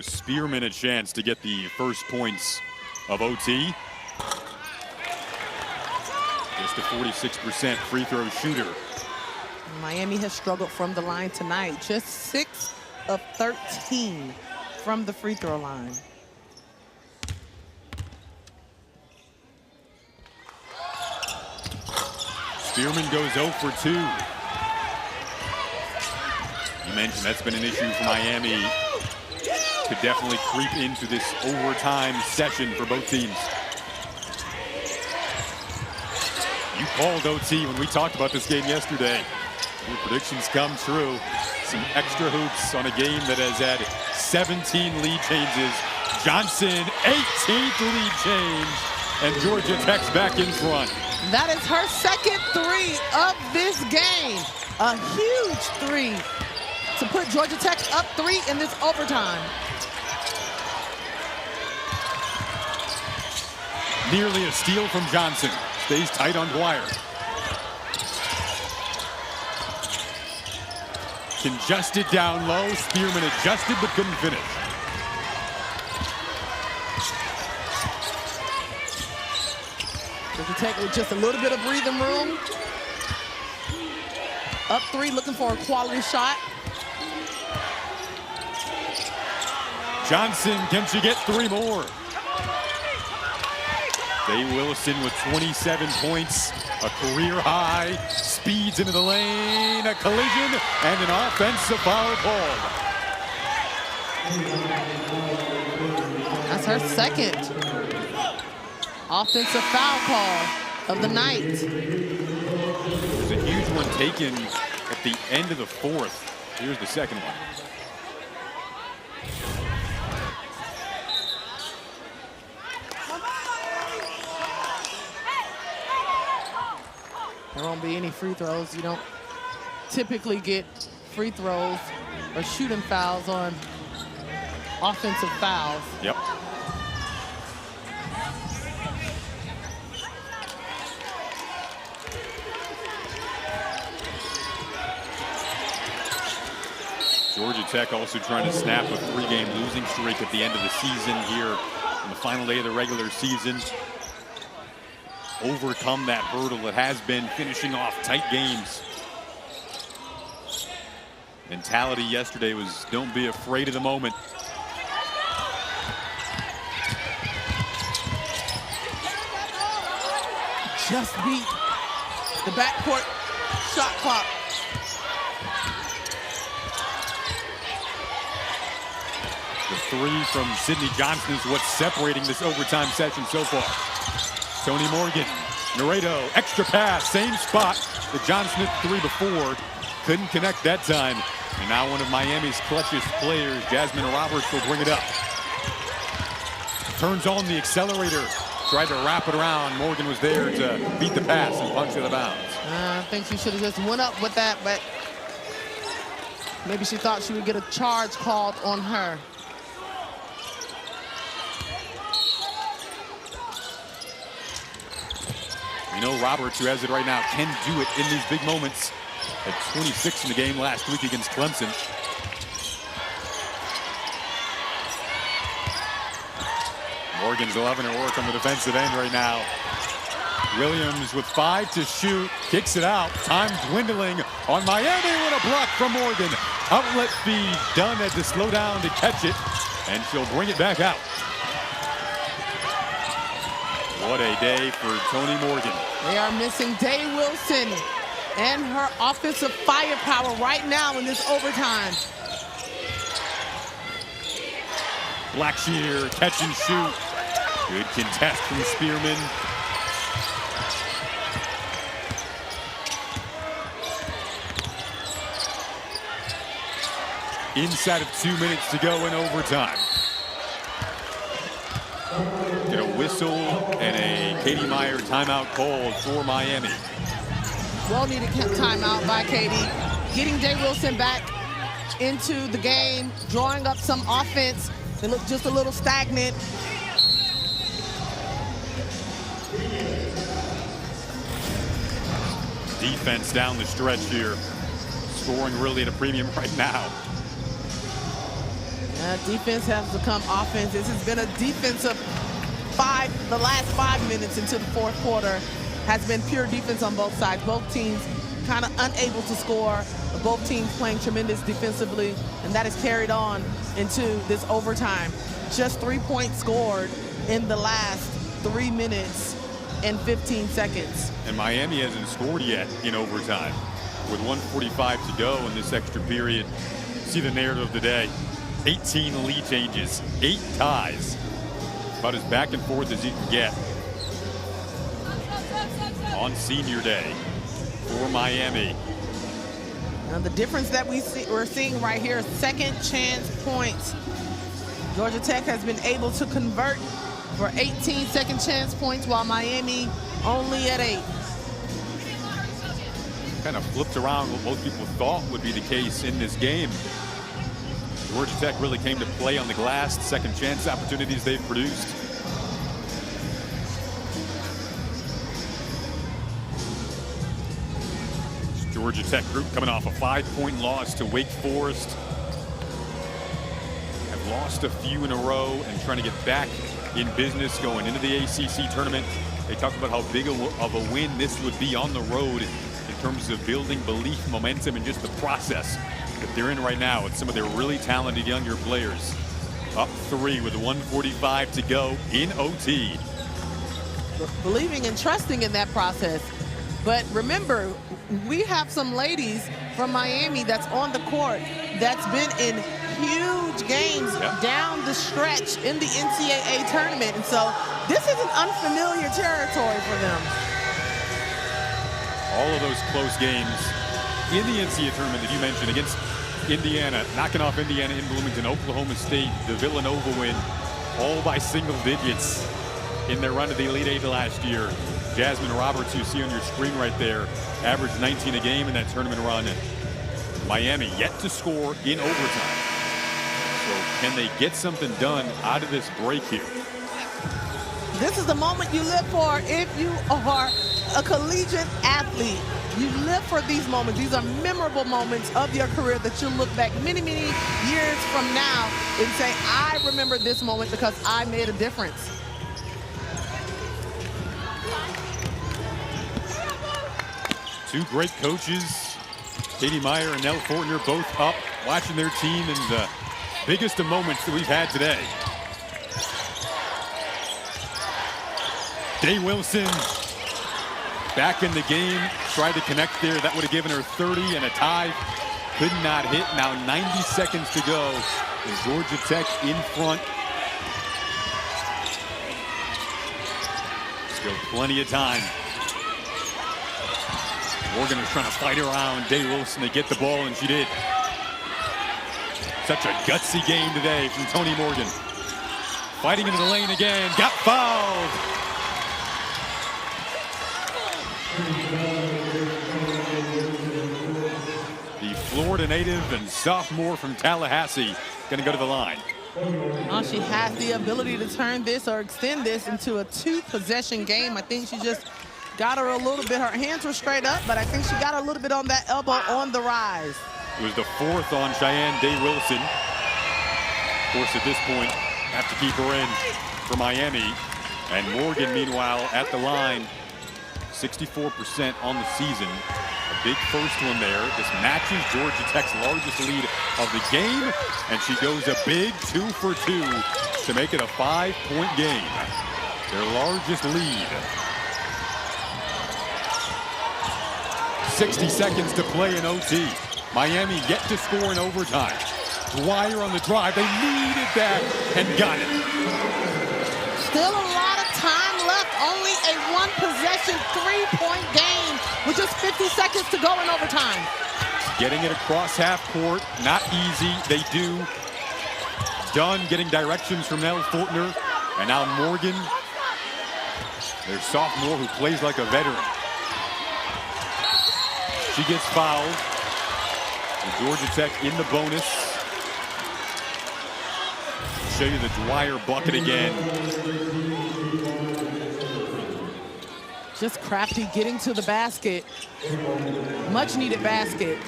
S2: Spearman a chance to get the first points of OT. Just a 46% free throw shooter.
S1: Miami has struggled from the line tonight. Just 6 of 13 from the free throw line.
S2: Spearman goes 0 for 2. You mentioned that's been an issue for Miami. Could definitely creep into this overtime session for both teams. You called OT when we talked about this game yesterday. Your predictions come true. Some extra hoops on a game that has had 17 lead changes Johnson, 18th lead change, and Georgia Tech's back in front.
S1: That is her second three of this game. A huge three to put Georgia Tech up 3 in this overtime.
S2: Nearly a steal from Johnson. Stays tight on Dwyer. Congested down low. Spearman adjusted but couldn't finish.
S1: Georgia Tech with just a little bit of breathing room. Up 3, looking for a quality shot.
S2: Johnson, can she get 3 more? Day-Wilson with 27 points, a career high, speeds into the lane, a collision, and an offensive foul called.
S1: That's her second offensive foul call of the night.
S2: There's a huge one taken at the end of the 4th. Here's the second one.
S1: There won't be any free throws. You don't typically get free throws or shooting fouls on offensive fouls.
S2: Yep. Georgia Tech also trying to snap a 3-game losing streak at the end of the season here on the final day of the regular season. Overcome that hurdle that has been finishing off tight games. Mentality yesterday was don't be afraid of the moment.
S1: Just beat the backcourt shot clock.
S2: The 3 from Sydney Johnson is what's separating this overtime session so far. Tonie Morgan, Naredo, extra pass, same spot that Johnson hit 3 before. Couldn't connect that time. And now one of Miami's clutchest players, Jasmine Roberts, will bring it up. Turns on the accelerator, tried to wrap it around. Morgan was there to beat the pass and punch it out of bounds.
S1: I think she should have just went up with that, but maybe she thought she would get a charge called on her.
S2: We know Roberts, who has it right now, can do it in these big moments. At 26 in the game last week against Clemson. Morgan's loving her work on the defensive end right now. Williams with 5 to shoot, kicks it out. Time dwindling on Miami with a block from Morgan. Outlet feed, Dunn had to slow down to catch it, and she'll bring it back out. What a day for Tonie Morgan.
S1: They are missing Day-Wilson and her offensive firepower right now in this overtime.
S2: Blackshear, catch and shoot. Good contest from Spearman. Inside of 2 minutes to go in overtime. Get a whistle and a Katie Meyer timeout called for Miami.
S1: Well-needed timeout by Katie. Getting Day-Wilson back into the game, drawing up some offense. They look just a little stagnant.
S2: Defense down the stretch here. Scoring really at a premium right now.
S1: Defense has become offense. This has been a defensive the last 5 minutes into the 4th quarter has been pure defense on both sides. Both teams kind of unable to score. Both teams playing tremendous defensively, and that is carried on into this overtime. Just 3 points scored in the last 3 minutes and 15 seconds.
S2: And Miami hasn't scored yet in overtime. With 1:45 to go in this extra period, see the narrative of the day. 18 lead changes, 8 ties. About as back and forth as you can get on senior day for Miami.
S1: Now the difference that we're seeing right here is second chance points Georgia Tech has been able to convert for 18 second chance points, while Miami only at 8.
S2: Kind of flipped around what most people thought would be the case in this game. Georgia Tech really came to play on the glass. Second chance opportunities they've produced. Georgia Tech group coming off a 5-point loss to Wake Forest. Have lost a few in a row and trying to get back in business going into the ACC tournament. They talked about how big of a win this would be on the road in terms of building belief, momentum, and just the process that they're in right now with some of their really talented younger players. Up 3 with 1:45 to go in OT.
S1: Believing and trusting in that process. But remember, we have some ladies from Miami that's on the court that's been in huge games down the stretch in the NCAA tournament. And so this isn't unfamiliar territory for them.
S2: All of those close games in the NCAA tournament that you mentioned against Indiana, knocking off Indiana in Bloomington, Oklahoma State, the Villanova win, all by single digits in their run to the Elite Eight last year. Jasmine Roberts, you see on your screen right there, averaged 19 a game in that tournament run. Miami yet to score in overtime. So can they get something done out of this break here?
S1: This is the moment you live for if you are a collegiate athlete. You live for these moments. These are memorable moments of your career that you'll look back many, many years from now and say, I remember this moment because I made a difference.
S2: Two great coaches, Katie Meyer and Nell Fortner, both up watching their team in the biggest of moments that we've had today. Day-Wilson back in the game, tried to connect there. That would have given her 30 and a tie. Could not hit. Now 90 seconds to go. And Georgia Tech in front. Still plenty of time. Morgan was trying to fight around Day-Wilson to get the ball, and she did. Such a gutsy game today from Tonie Morgan. Fighting into the lane again. Got fouled. The Florida native and sophomore from Tallahassee going to go to the line.
S1: Oh, she has the ability to turn this or extend this into a 2-possession game. I think she just got her a little bit. Her hands were straight up, but I think she got a little bit on that elbow on the rise.
S2: It was the 4th on Shayeann Day-Wilson. Of course, at this point, have to keep her in for Miami. And Morgan, meanwhile, at the line, 64% on the season. A big first one there. This matches Georgia Tech's largest lead of the game, and she goes a big 2 for 2 to make it a 5-point game. Their largest lead. 60 seconds to play in OT. Miami yet to score in overtime. Dwyer on the drive. They needed that and got it.
S1: Still a lot of time left. Only a 1-possession 3-point game with just 50 seconds to go in overtime.
S2: Getting it across half court, not easy. They do. Dunn getting directions from Nell Fortner. And now Morgan, their sophomore who plays like a veteran. She gets fouled. And Georgia Tech in the bonus. Show you the Dwyer bucket again.
S1: Just crafty getting to the basket. Much needed basket.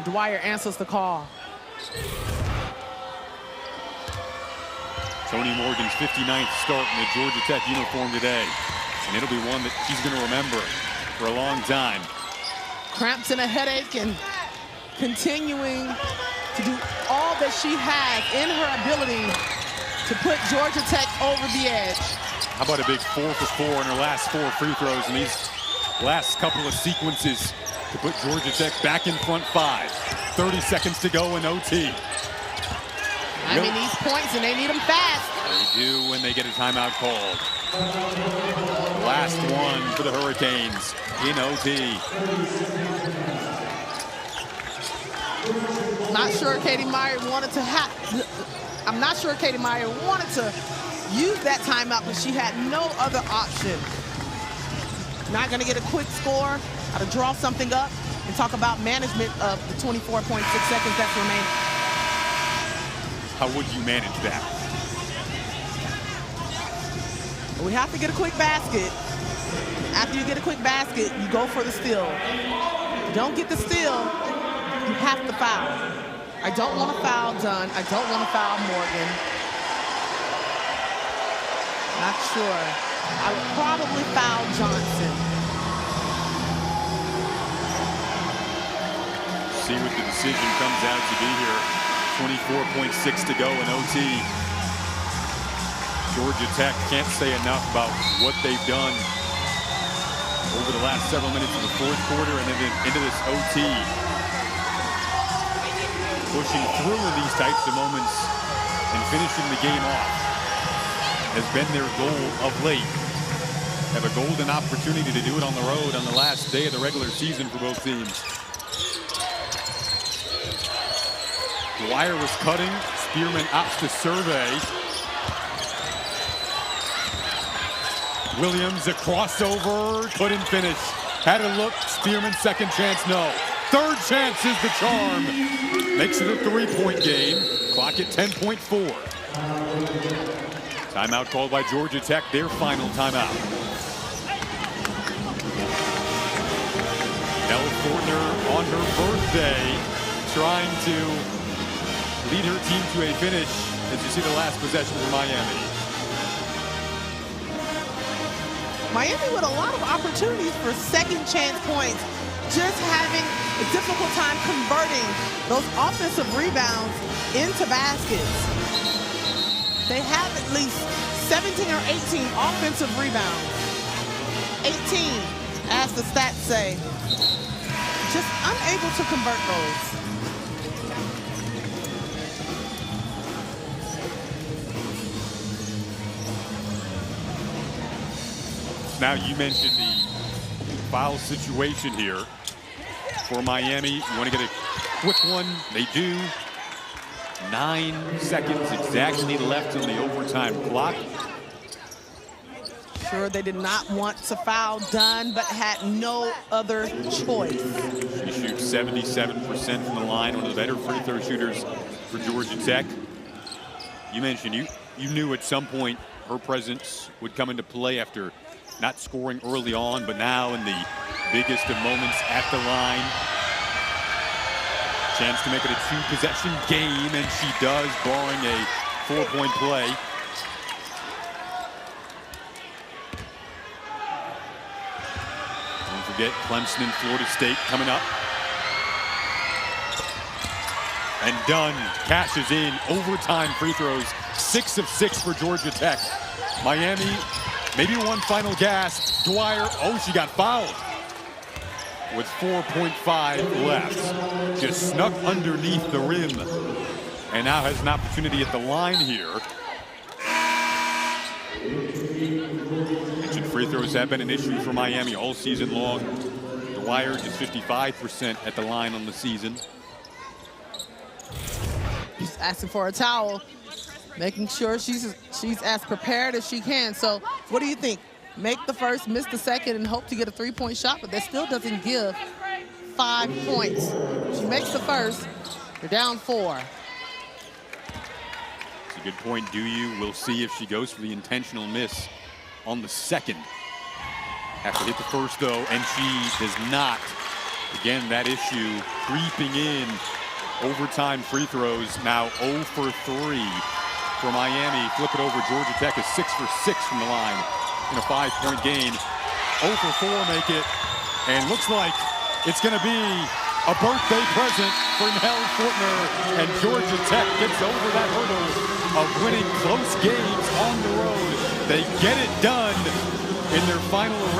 S1: Dwyer answers the call.
S2: Tonie Morgan's 59th start in the Georgia Tech uniform today. And it'll be one that she's going to remember for a long time.
S1: Cramps and a headache and continuing to do all that she has in her ability to put Georgia Tech over the edge.
S2: How about a big 4 for 4 in her last 4 free throws in these last couple of sequences to put Georgia Tech back in front 5. 30 seconds to go in OT.
S1: I mean, these points, and they need them fast.
S2: They do when they get a timeout called. Last one for the Hurricanes in OT.
S1: Not sure Katie Meyer wanted to have. I'm not sure Katie Meyer wanted to use that timeout, but she had no other option. Not going to get a quick score, how to draw something up, and talk about management of the 24.6 seconds that's remaining.
S2: How would you manage that?
S1: We have to get a quick basket. After you get a quick basket, you go for the steal. You don't get the steal, you have to foul. I don't want to foul Dunn. I don't want to foul Morgan. Not sure. I would probably foul Johnson.
S2: See what the decision comes out to be here. 24.6 to go in OT. Georgia Tech can't say enough about what they've done over the last several minutes of the fourth quarter and then into this OT. Pushing through in these types of moments and finishing the game off has been their goal of late. Have a golden opportunity to do it on the road on the last day of the regular season for both teams. Dwyer was cutting. Spearman opts to survey. Williams, a crossover, couldn't finish. Had a look, Spearman, second chance, no. Third chance is the charm. Makes it a three-point game. Clock at 10.4. Timeout called by Georgia Tech, their final timeout. Ella Fortner on her birthday, trying to lead her team to a finish as you see the last possession for Miami.
S1: Miami with a lot of opportunities for second chance points, just having a difficult time converting those offensive rebounds into baskets. They have at least 17 or 18 offensive rebounds. 18, as the stats say. Just unable to convert those.
S2: Now, you mentioned the foul situation here for Miami. You want to get a quick one? They do. 9 seconds exactly left on the overtime clock.
S1: Sure, they did not want to foul Dunn, but had no other choice.
S2: She shoots 77% from the line, one of the better free throw shooters for Georgia Tech. You mentioned you knew at some point her presence would come into play after not scoring early on, but now in the biggest of moments at the line. Chance to make it a two-possession game, and she does, barring a 4-point play. Don't forget Clemson and Florida State coming up. And Dunn cashes in overtime free throws, 6 of 6 for Georgia Tech. Miami, maybe one final gasp. Dwyer, oh, she got fouled with 4.5 left. Just snuck underneath the rim and now has an opportunity at the line here. Mentioned free throws have been an issue for Miami all season long. Dwyer just 55% at the line on the season.
S1: She's asking for a towel, making sure she's as prepared as she can. So what do you think? Make the first, miss the second, and hope to get a three-point shot, but that still doesn't give 5 points. She makes the first, they're down 4.
S2: It's a good point, do you? We'll see if she goes for the intentional miss on the second. Have to hit the first, though, and she does not. Again, that issue creeping in. Overtime free throws now 0 for 3 for Miami. Flip it over. Georgia Tech is 6 for 6 from the line in a 5-point game. 0 for 4 make it, and looks like it's going to be a birthday present for Ella Fortner, and Georgia Tech gets over that hurdle of winning close games on the road. They get it done in their final array.